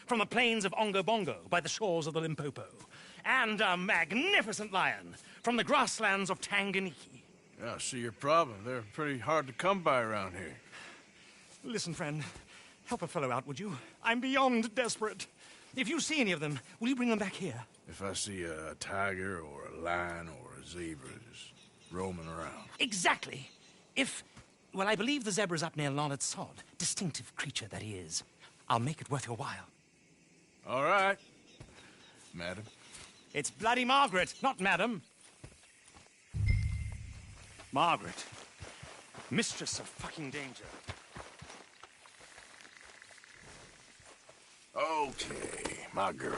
from the plains of Ongo Bongo by the shores of the Limpopo. And a magnificent lion from the grasslands of Tanganyika. Yeah, I see your problem. They're pretty hard to come by around here. Listen, friend. Help a fellow out, would you? I'm beyond desperate. If you see any of them, will you bring them back here? If I see a tiger or a lion or a zebra just roaming around. Exactly. Well, I believe the zebra's up near Lonnet Sod. Distinctive creature that he is. I'll make it worth your while. All right, madam. It's bloody Margaret, not madam. Margaret. Mistress of fucking danger. Okay, my girl.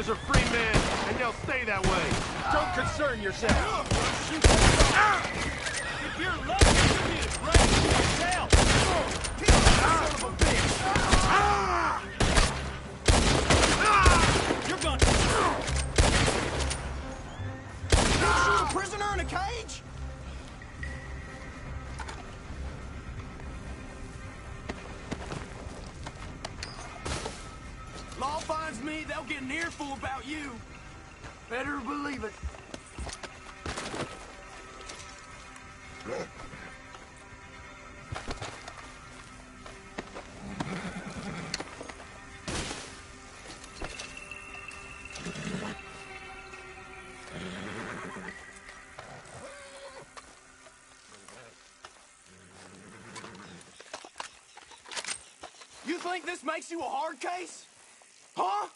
Are free men, and they'll stay that way. Don't concern yourself. If you're lucky, you'll be as brave as yourself. Son of a bitch. You're gonna... You shoot a prisoner in a cage? Law finds me, they'll get an earful about you. Better believe it. You think this makes you a hard case? Huh?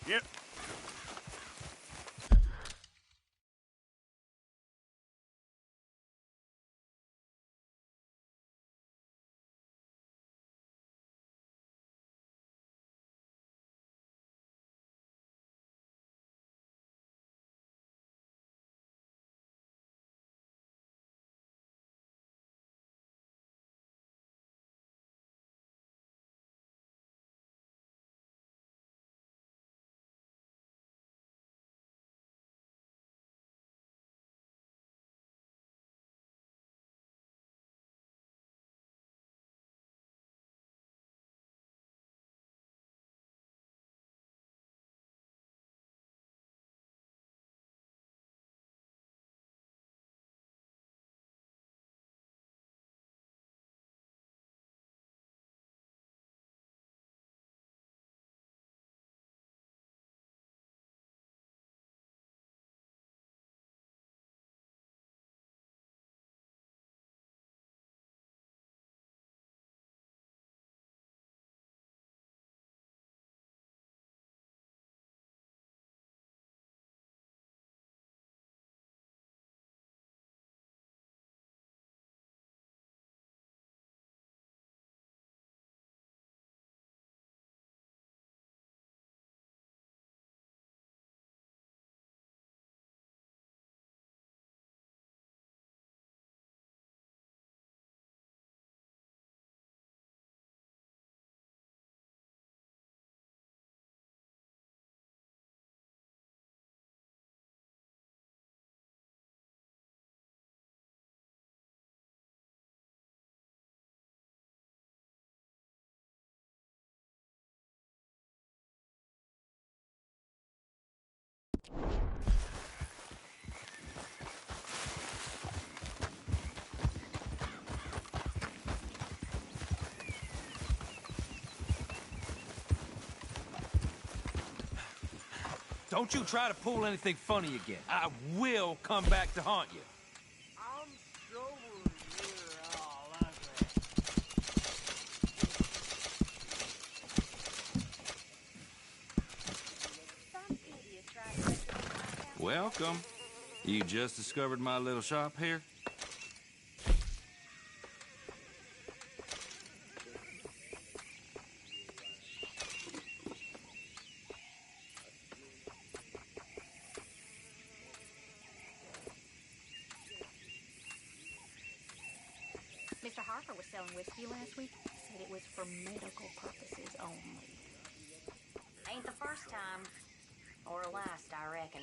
Yep. Don't you try to pull anything funny again. I will come back to haunt you. I'm sober here, all Welcome. You just discovered my little shop here? Mr. Harper was selling whiskey last week. Said it was for medical purposes only. Ain't the first time. Or last, I reckon.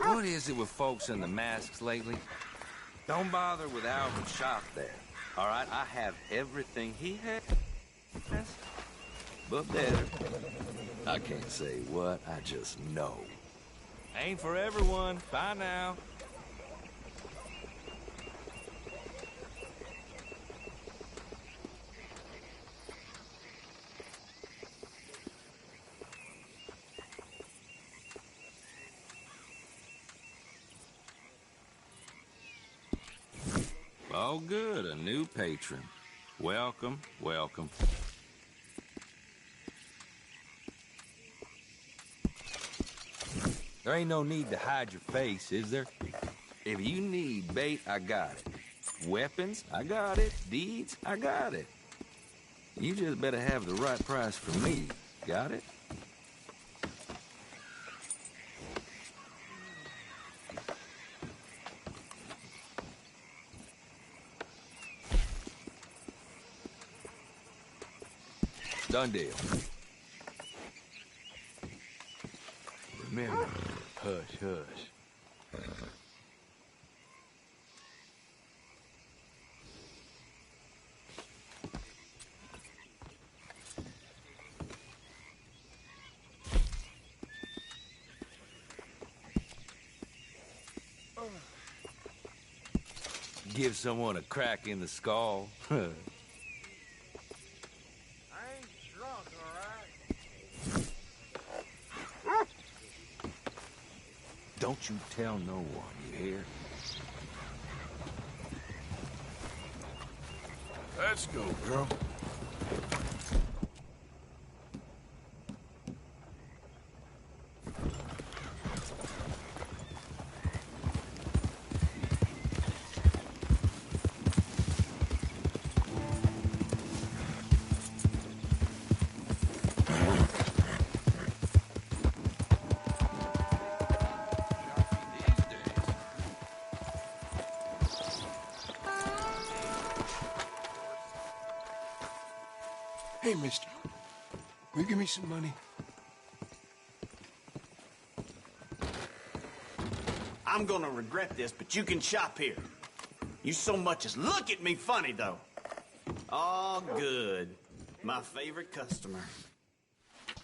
What is it with folks in the masks lately? Don't bother with Alvin's shop there. All right, I have everything he has, but better. I can't say what, I just know. Ain't for everyone. Bye now. Oh, good, a new patron. Welcome, welcome. There ain't no need to hide your face, is there? If you need bait, I got it. Weapons, I got it. Deeds, I got it. You just better have the right price for me. Got it? Done deal. Remember, hush, hush. Give someone a crack in the skull. Don't you tell no one, you hear? Let's go, girl. Hey, mister. Will you give me some money? I'm gonna regret this, but you can shop here. You so much as look at me funny, though. All good. My favorite customer.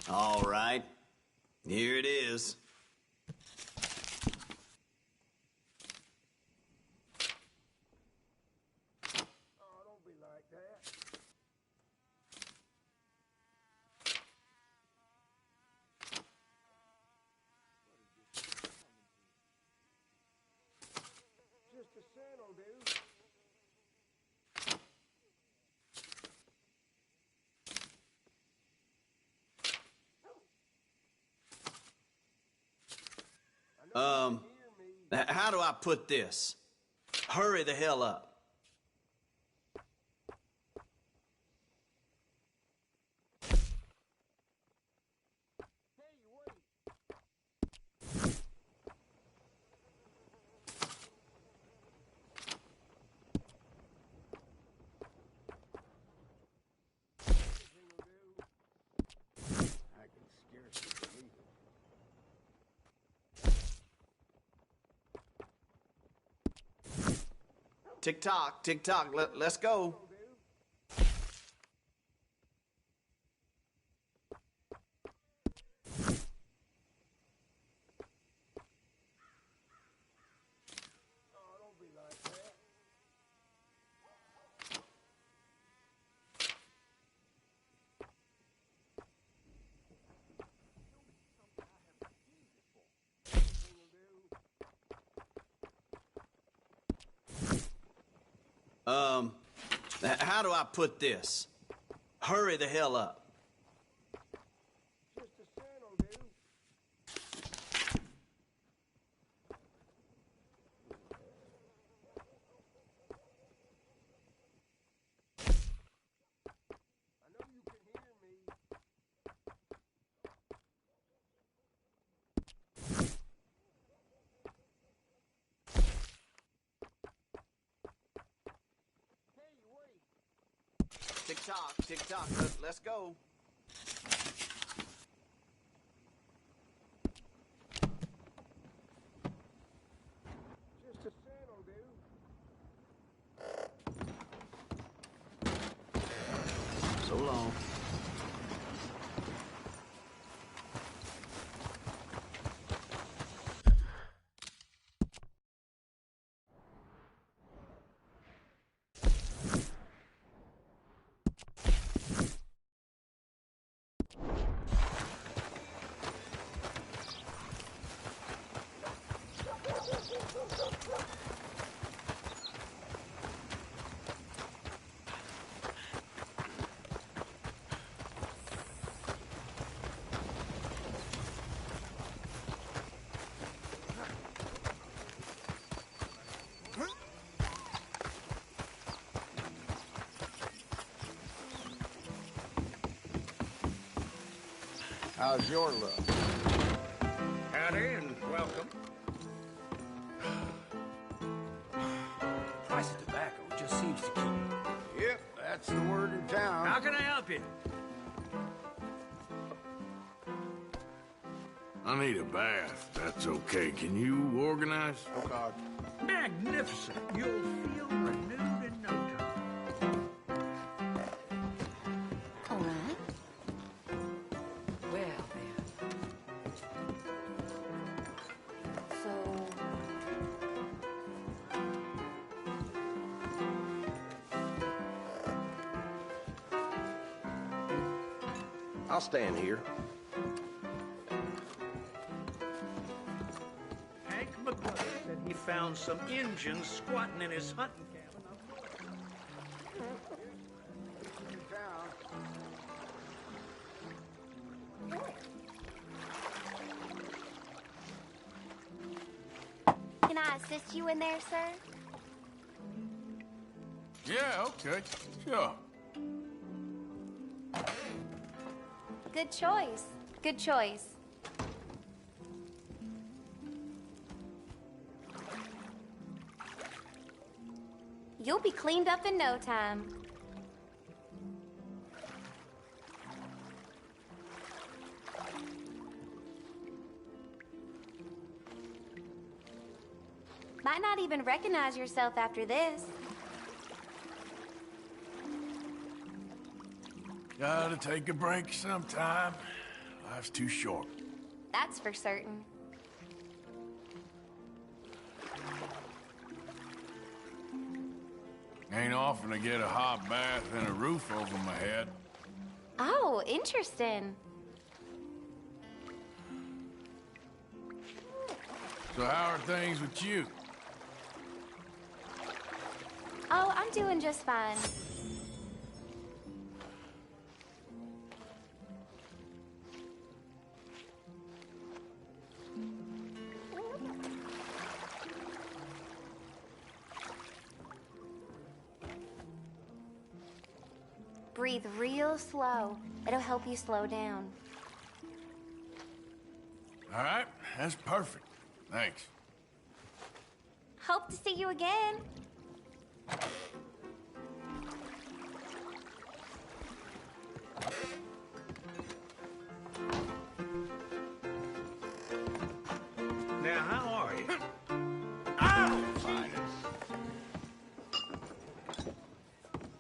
All right. Here it is. How do I put this? Hurry the hell up. Tick-tock, tick-tock. Let's go. How do I put this? Hurry the hell up. Tick-tock, tick-tock. Let's go. Just a saddle, dude. So long. How's your luck? Howdy and welcome. Price of tobacco just seems to keep. Yep, that's the word in town. How can I help you? I need a bath. That's okay. Can you organize? Oh, God. Magnificent. You'll feel renewed in no time. All right. Well, then. So... I'll stand here. Hank McClure said he found some Injuns squatting in his hunting cabin up Can I assist you in there, sir? Yeah, okay. Sure. Good choice. Good choice. You'll be cleaned up in no time. Might not even recognize yourself after this. Gotta take a break sometime. Life's too short. That's for certain. Ain't often to get a hot bath and a roof over my head. Oh, interesting. So how are things with you? Oh, I'm doing just fine. Breathe real slow. It'll help you slow down. All right, that's perfect. Thanks. Hope to see you again. Now, how are you? Ow!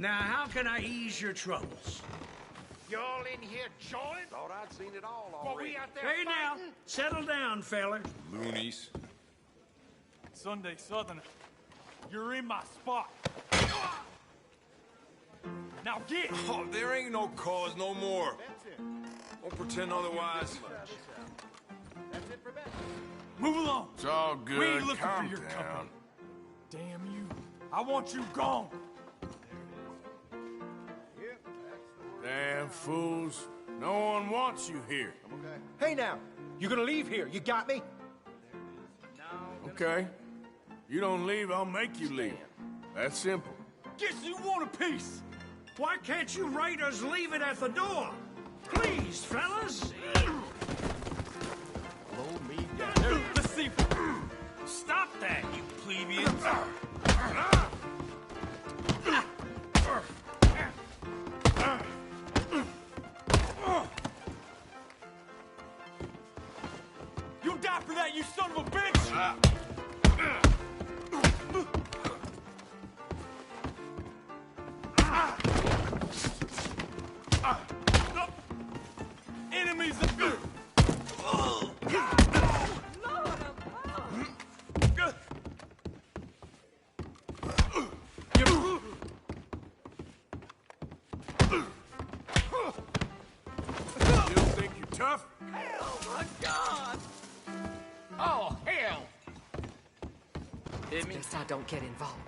Now, how can I ease your troubles? Y'all in here joined? Thought I'd seen it all Well, already. we out there Hey, now, fighting? settle down, fella. Loonies. Sunday Southerner, you're in my spot. Now get! Oh, there ain't no cause no more. Don't pretend otherwise. Move along. It's all good. We ain't looking Calm for your down. company. Damn you. I want you gone. Damn fools. No one wants you here. Hey now, you gonna leave here? You got me? Okay. You don't leave, I'll make you leave. That's simple. Guess you want a piece. Why can't you raiders leave it at the door? Please, fellas. Blow me down. Let's see. Stop that, you plebeians. You'll die for that, you son of a bitch! Enemies of good. You don't think you're tough? Oh, my God! Oh, hell! It's best I don't get involved.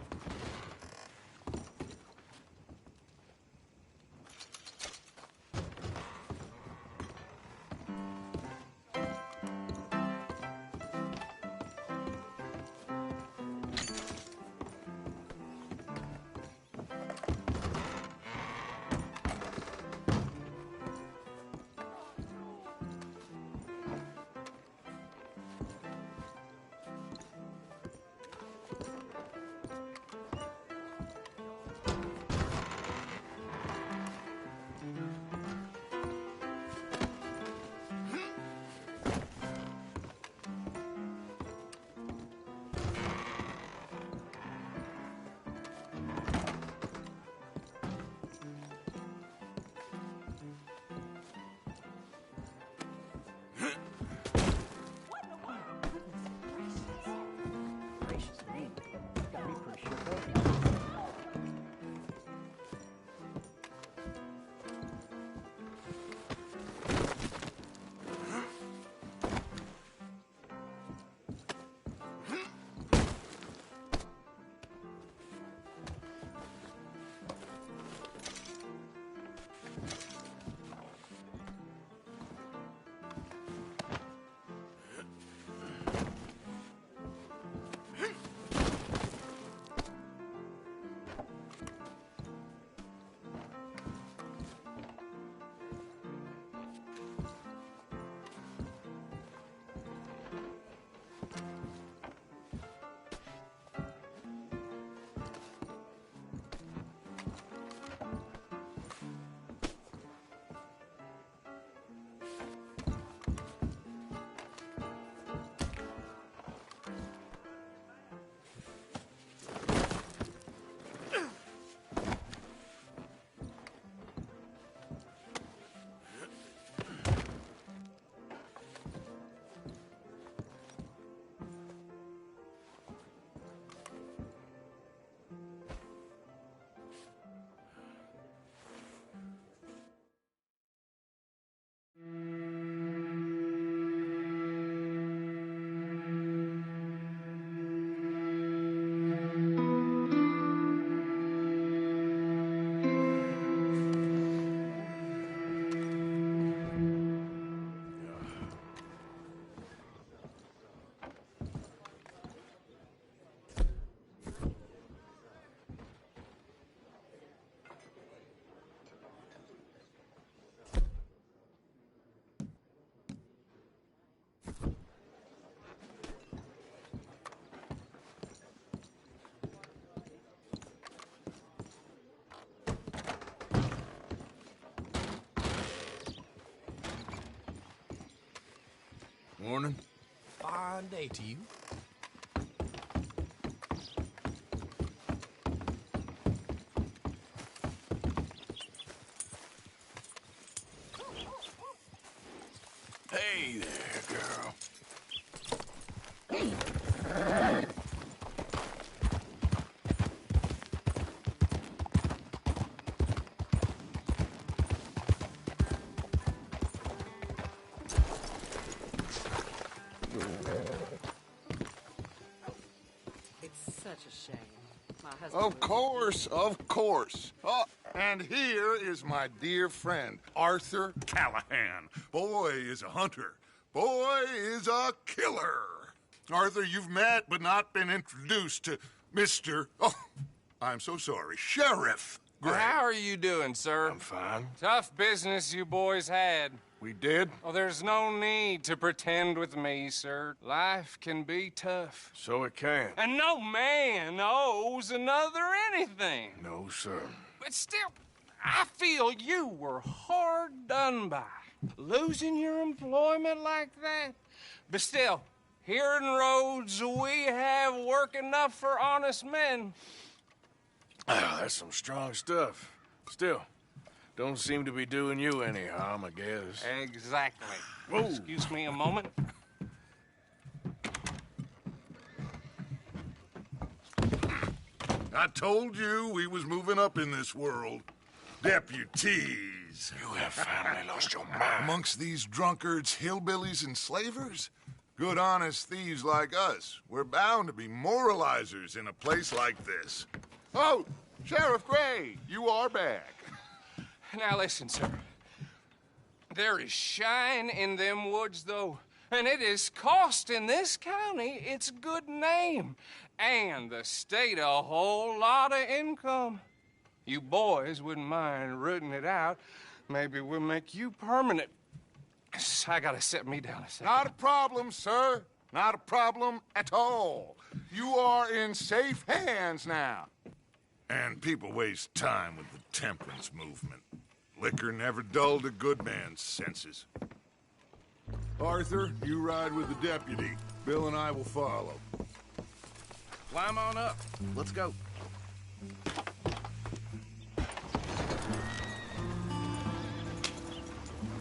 Morning. Fine day to you. Hey there, girl. It's such a shame. My husband. Of course, of course. Oh, and here is my dear friend, Arthur Callahan. Boy is a hunter. Boy is a killer. Arthur, you've met but not been introduced to Mr. Oh, I'm so sorry, Sheriff Gray. How are you doing, sir? I'm fine. Tough business you boys had. We did? Oh, there's no need to pretend with me, sir. Life can be tough. So it can. And no man owes another anything. No, sir. But still, I feel you were hard done by. Losing your employment like that. But still, here in Rhodes, we have work enough for honest men. Ah, that's some strong stuff. Still, don't seem to be doing you any harm, I guess. Exactly. Whoa. Excuse me a moment. I told you we was moving up in this world. Deputies. You have finally lost your mind. Amongst these drunkards, hillbillies, and slavers? Good honest thieves like us. We're bound to be moralizers in a place like this. Oh, Sheriff Gray, you are back. Now listen, sir. There is shine in them woods, though, and it is costing this county its good name and the state a whole lot of income. You boys wouldn't mind rooting it out. Maybe we'll make you permanent. I gotta set me down a second. Not a problem, sir. Not a problem at all. You are in safe hands now. And people waste time with the temperance movement. Liquor never dulled a good man's senses. Arthur, you ride with the deputy. Bill and I will follow. Climb on up. Let's go.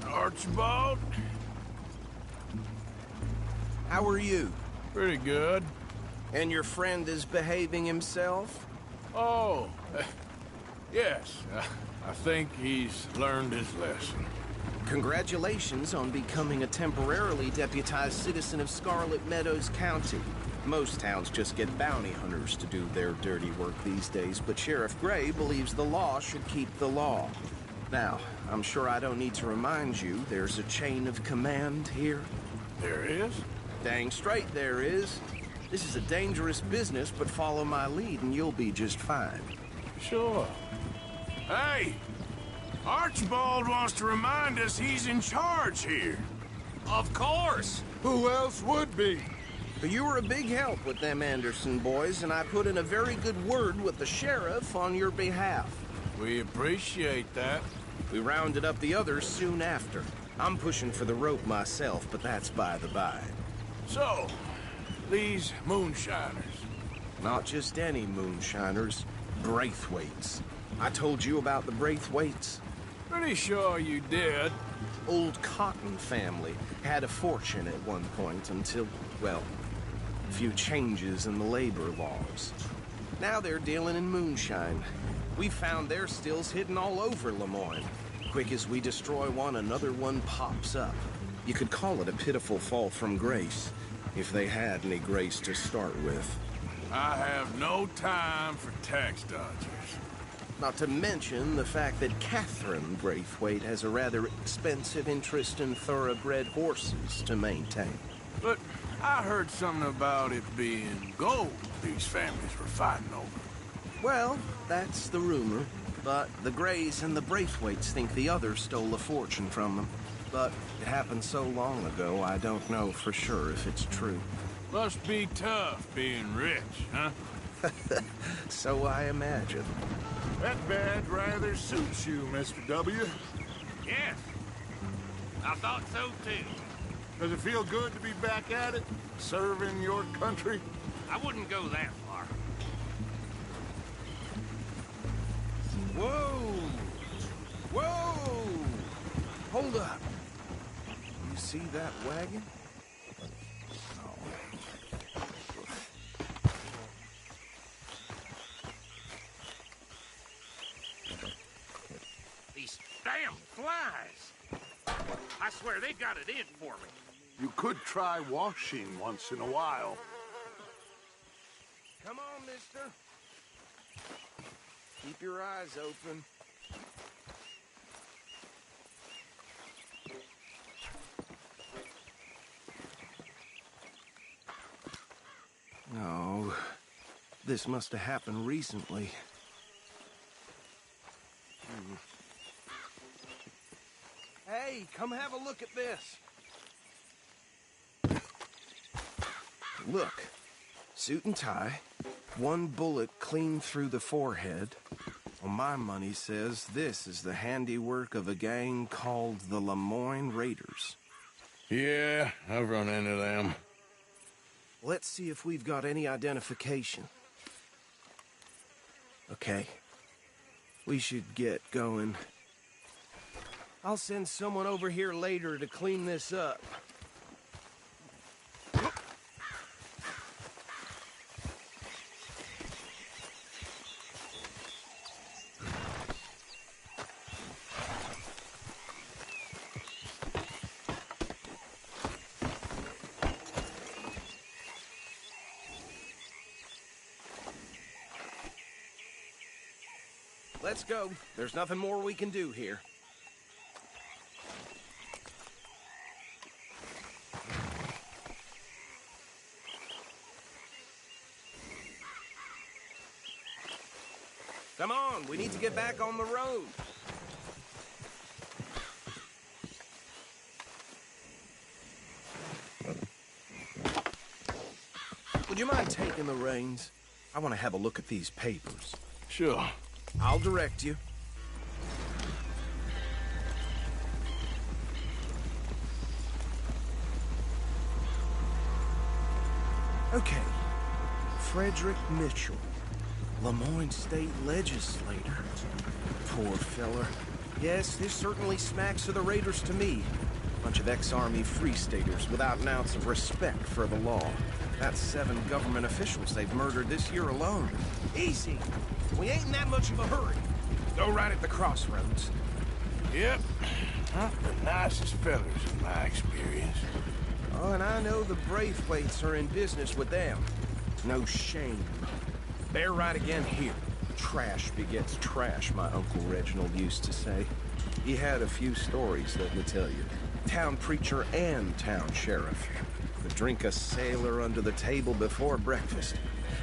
Archibald? How are you? Pretty good. And your friend is behaving himself? Oh, yes. I think he's learned his lesson. Congratulations on becoming a temporarily deputized citizen of Scarlet Meadows County. Most towns just get bounty hunters to do their dirty work these days, but Sheriff Gray believes the law should keep the law. Now, I'm sure I don't need to remind you there's a chain of command here. There is? Dang straight there is. This is a dangerous business, but follow my lead and you'll be just fine. Sure. Hey! Archibald wants to remind us he's in charge here. Of course! Who else would be? But you were a big help with them Anderson boys, and I put in a very good word with the sheriff on your behalf. We appreciate that. We rounded up the others soon after. I'm pushing for the rope myself, but that's by the by. So, these moonshiners. Not just any moonshiners, Braithwaites. I told you about the Braithwaites? Pretty sure you did. Old Cotton family had a fortune at one point until, well, a few changes in the labor laws. Now they're dealing in moonshine. We found their stills hidden all over Lemoyne. Quick as we destroy one, another one pops up. You could call it a pitiful fall from grace, if they had any grace to start with. I have no time for tax dodgers. Not to mention the fact that Catherine Braithwaite has a rather expensive interest in thoroughbred horses to maintain. But I heard something about it being gold these families were fighting over. Well, that's the rumor. But the Grays and the Braithwaites think the others stole a fortune from them. But it happened so long ago, I don't know for sure if it's true. Must be tough being rich, huh? So I imagine. That badge rather suits you, Mr. W. Yes. I thought so, too. Does it feel good to be back at it? Serving your country? I wouldn't go that far. Whoa! Whoa! Hold up. You see that wagon? These damn flies. I swear they got it in for me. You could try washing once in a while. Come on, mister. Keep your eyes open. No, this must have happened recently. Hey, come have a look at this. Look, suit and tie, one bullet clean through the forehead. Well, my money says this is the handiwork of a gang called the Lemoyne Raiders. Yeah, I've run into them. Let's see if we've got any identification. Okay. We should get going. I'll send someone over here later to clean this up. Let's go. There's nothing more we can do here. Come on, we need to get back on the road. Would you mind taking the reins? I want to have a look at these papers. Sure. I'll direct you. Okay. Frederick Mitchell, Lemoyne State Legislator. Poor feller. Yes, this certainly smacks of the Raiders to me. Bunch of ex-Army Free Staters without an ounce of respect for the law. That's 7 government officials they've murdered this year alone. Easy. We ain't in that much of a hurry. Go right at the crossroads. Yep. Not the nicest fellas in my experience. Oh, and I know the Braithwaites are in business with them. No shame. Bear right again here. Trash begets trash, my Uncle Reginald used to say. He had a few stories, let me tell you. Town preacher and town sheriff. Could drink a sailor under the table before breakfast.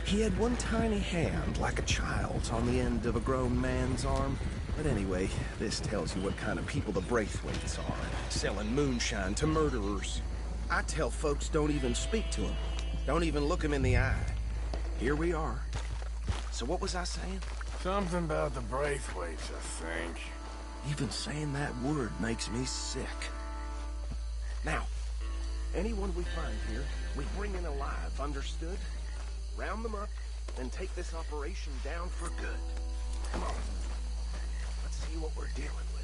He had one tiny hand, like a child's, on the end of a grown man's arm. But anyway, this tells you what kind of people the Braithwaites are. Selling moonshine to murderers. I tell folks don't even speak to them. Don't even look them in the eye. Here we are. So what was I saying? Something about the Braithwaites, I think. Even saying that word makes me sick. Now, anyone we find here, we bring in alive, understood? Round them up, then take this operation down for good. Come on. Let's see what we're dealing with.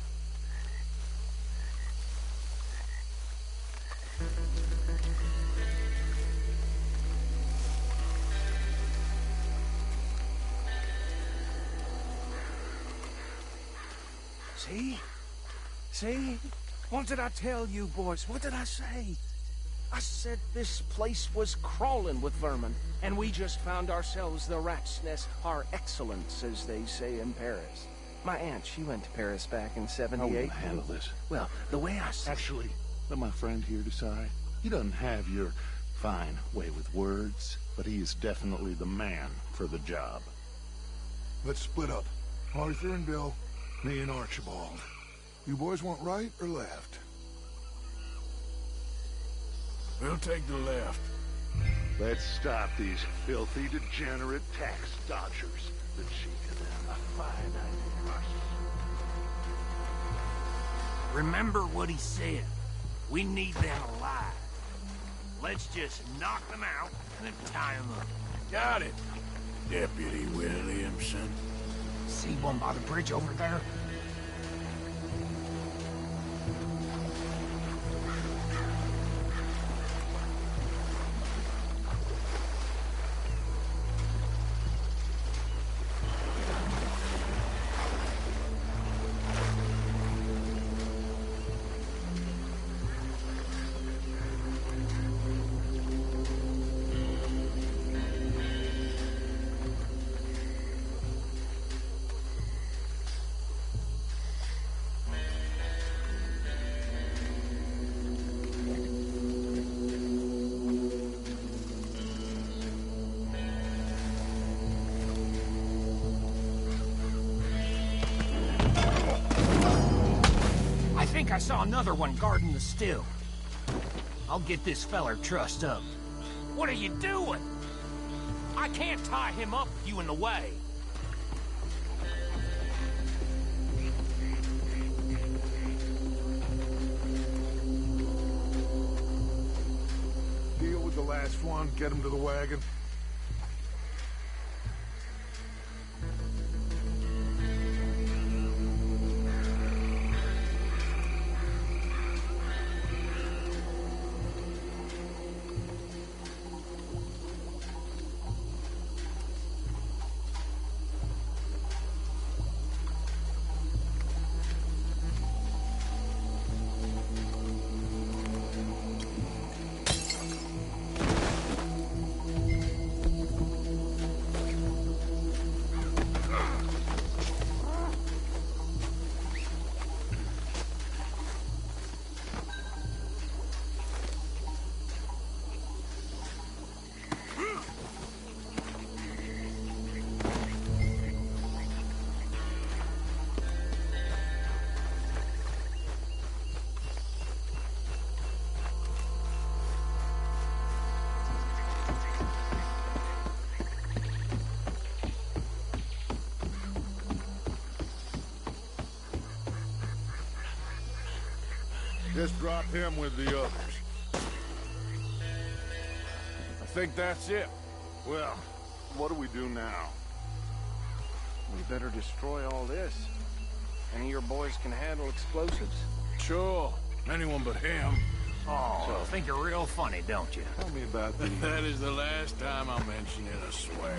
See? See? What did I tell you, boys? What did I say? I said this place was crawling with vermin, and we just found ourselves the rat's nest par excellence, as they say in Paris. My aunt, she went to Paris back in '78. I won't handle this. Well, the way I see Actually, let my friend here decide. He doesn't have your fine way with words, but he is definitely the man for the job. Let's split up. Arthur and Bill, me and Archibald. You boys want right or left? We'll take the left. Let's stop these filthy, degenerate tax dodgers. The cheek of them, a fine idea. Remember what he said. We need them alive. Let's just knock them out and then tie them up. Got it, Deputy Williamson. See one by the bridge over there? saw another one guarding the still. I'll get this feller trussed up. What are you doing? I can't tie him up with you in the way. Deal with the last one, get him to the wagon. Just drop him with the others. I think that's it. Well, what do we do now? We better destroy all this. Any of your boys can handle explosives. Sure. Anyone but him. Oh, so think you're real funny, don't you? Tell me about these. That is the last time I mention it, I swear.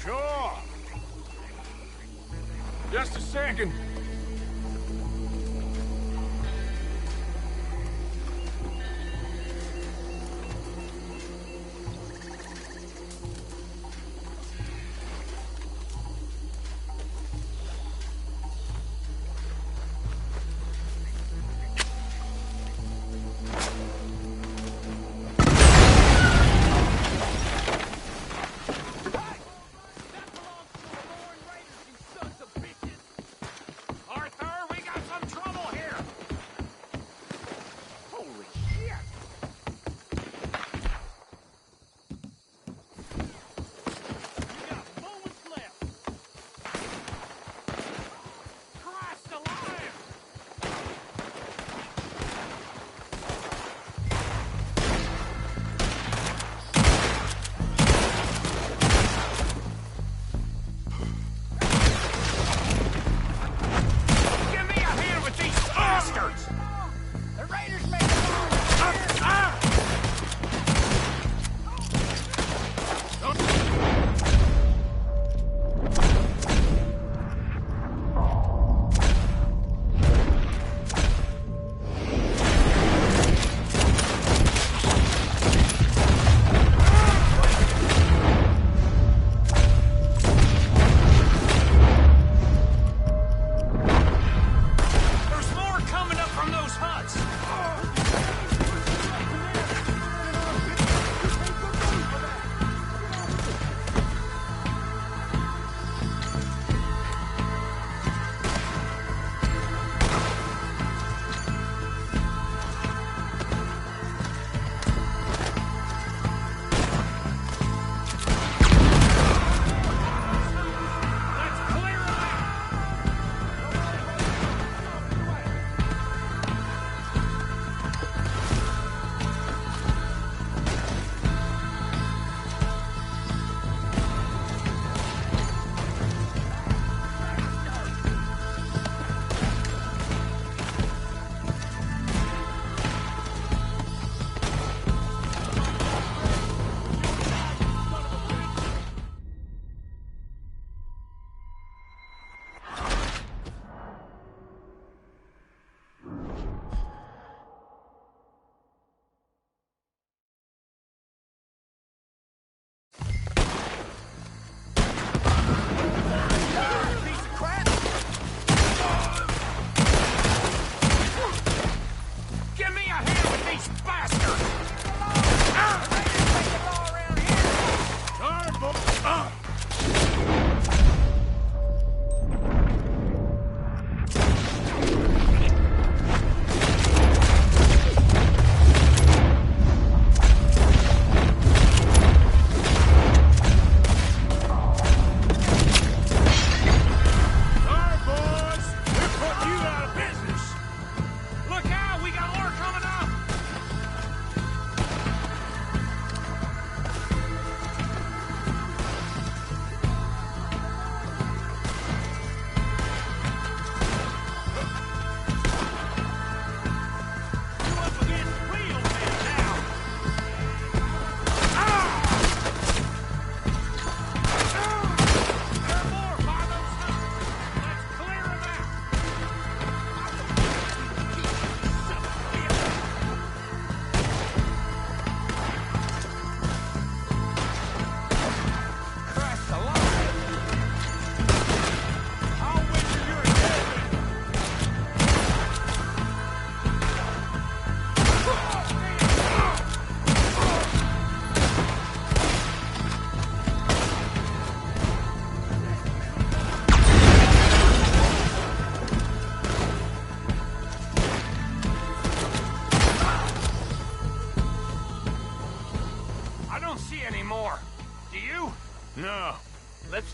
Sure. Just a second.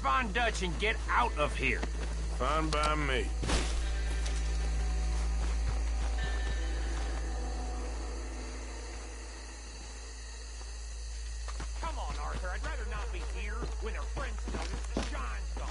find Dutch and get out of here. Fine by me. Come on, Arthur. I'd rather not be here when their friends tell us the shine's gone.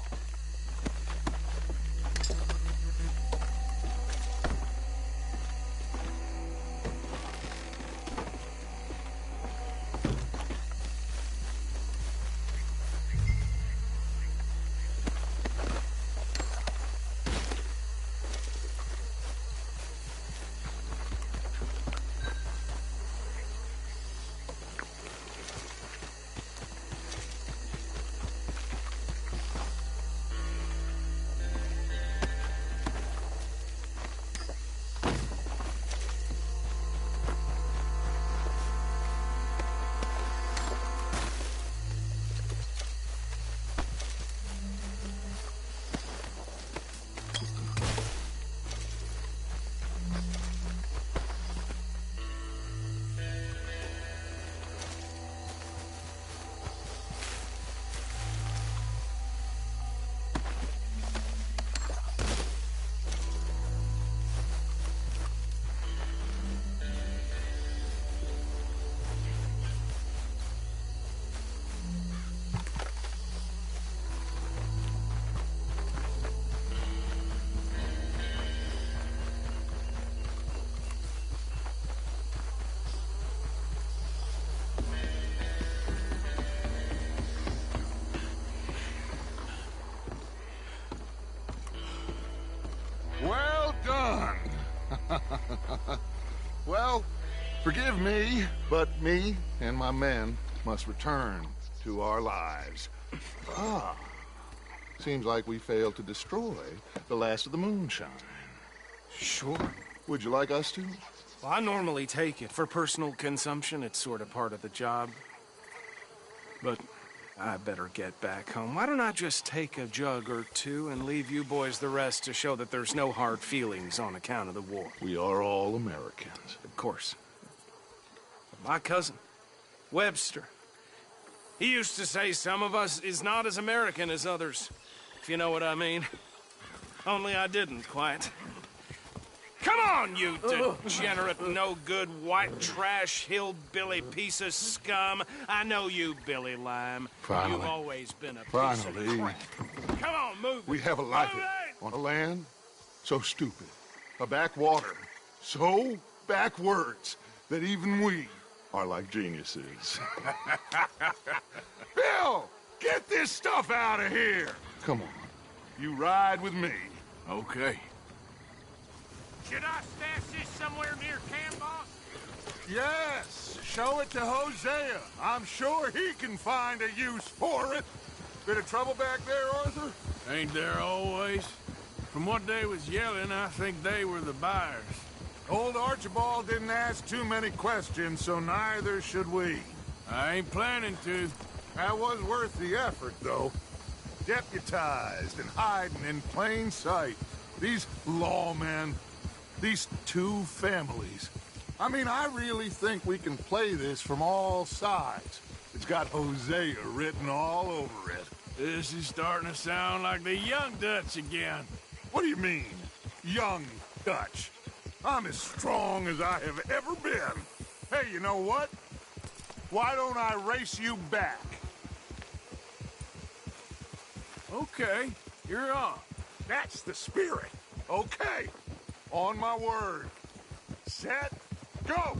Well done. Well, forgive me, but me and my men must return to our lives. Ah, seems like we failed to destroy the last of the moonshine. Sure. Would you like us to? Well, I normally take it. For personal consumption, it's sort of part of the job. But I better get back home. Why don't I just take a jug or two and leave you boys the rest to show that there's no hard feelings on account of the war? We are all Americans. Of course. My cousin, Webster, he used to say some of us is not as American as others, if you know what I mean. Only I didn't quite. Come on, you degenerate, no-good, white trash, hillbilly piece of scum. I know you, Billy Lime. Finally. You've always been a piece Finally. of crap. Come on, move We it. have a life Move it! on a land so stupid, a backwater so backwards that even we are like geniuses. Bill, get this stuff out of here. Come on, you ride with me. Okay. Should I stash this somewhere near camp, boss? Yes, show it to Hosea. I'm sure he can find a use for it. Bit of trouble back there, Arthur? Ain't there always? From what they was yelling, I think they were the buyers. Old Archibald didn't ask too many questions, so neither should we. I ain't planning to. That was worth the effort, though. Deputized and hiding in plain sight. These lawmen, these two families. I mean, I really think we can play this from all sides. It's got Hosea written all over it. This is starting to sound like the young Dutch again. What do you mean, young Dutch? I'm as strong as I have ever been. Hey, you know what? Why don't I race you back? Okay, you're on. That's the spirit. Okay, on my word. Set, go!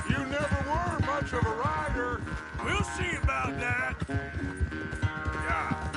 You never were much of a rider. We'll see about that. Yeah.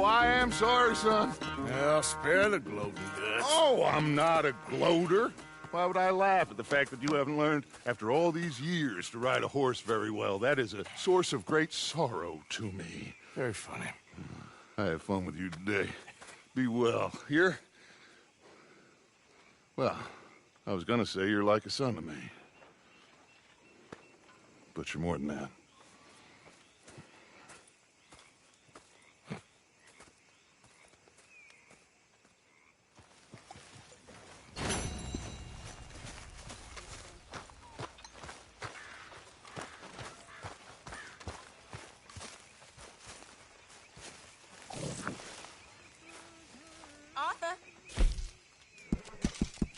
Oh, I am sorry, son. Well, spare the gloating guts. Oh, I'm not a gloater. Why would I laugh at the fact that you haven't learned, after all these years, to ride a horse very well? That is a source of great sorrow to me. Very funny. I had fun with you today. Be well. Here? Well, I was gonna say you're like a son to me. But you're more than that. Arthur?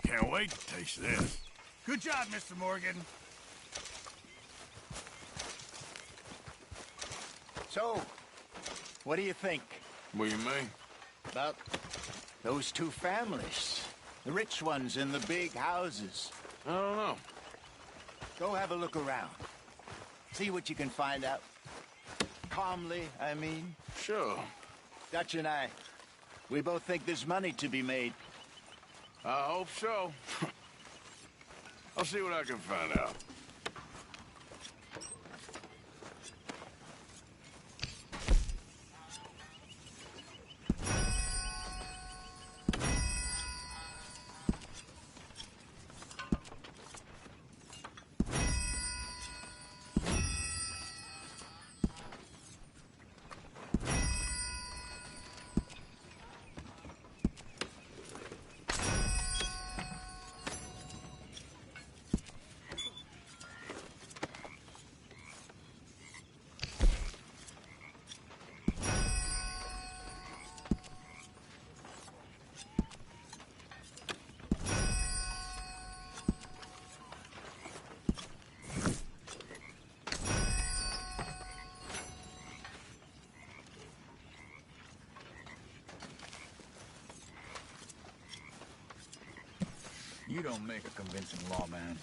Can't wait to taste this. Good job, Mr. Morgan. So, what do you think? What do you mean? About those two families. The rich ones in the big houses. I don't know. Go have a look around. See what you can find out. Calmly, I mean. Sure. Dutch and I, we both think there's money to be made. I hope so. I'll see what I can find out. You don't make a convincing lawman.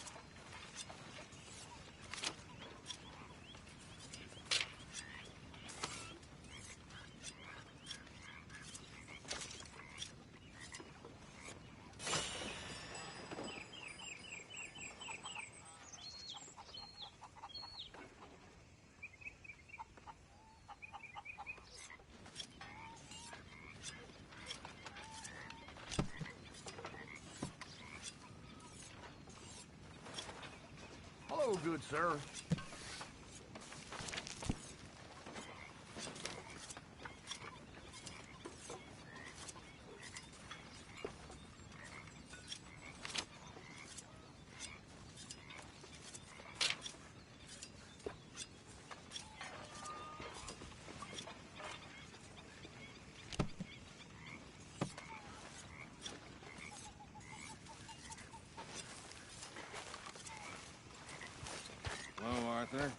Hello, good sir. Hello, Arthur.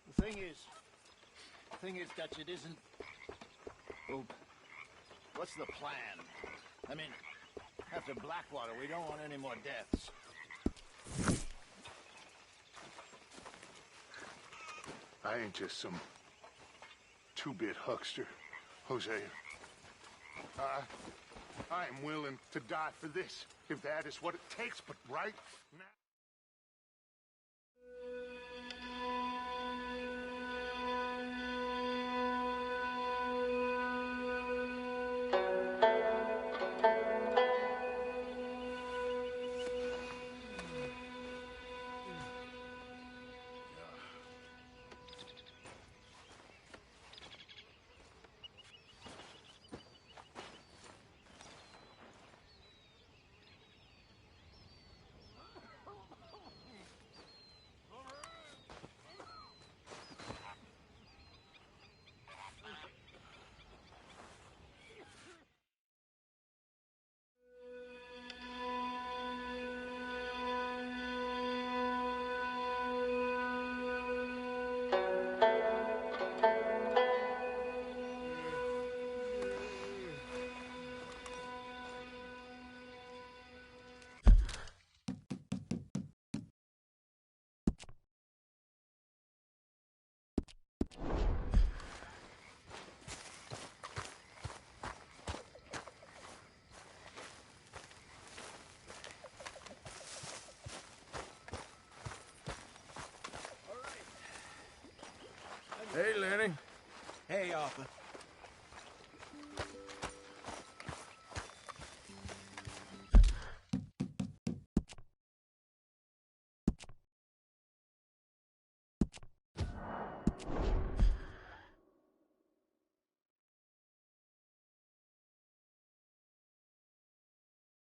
The thing is, Dutch, it isn't... Oh, what's the plan? I mean, after Blackwater, we don't want any more deaths. I ain't just some two-bit huckster, Hosea. I am willing to die for this, if that is what it takes, but right now...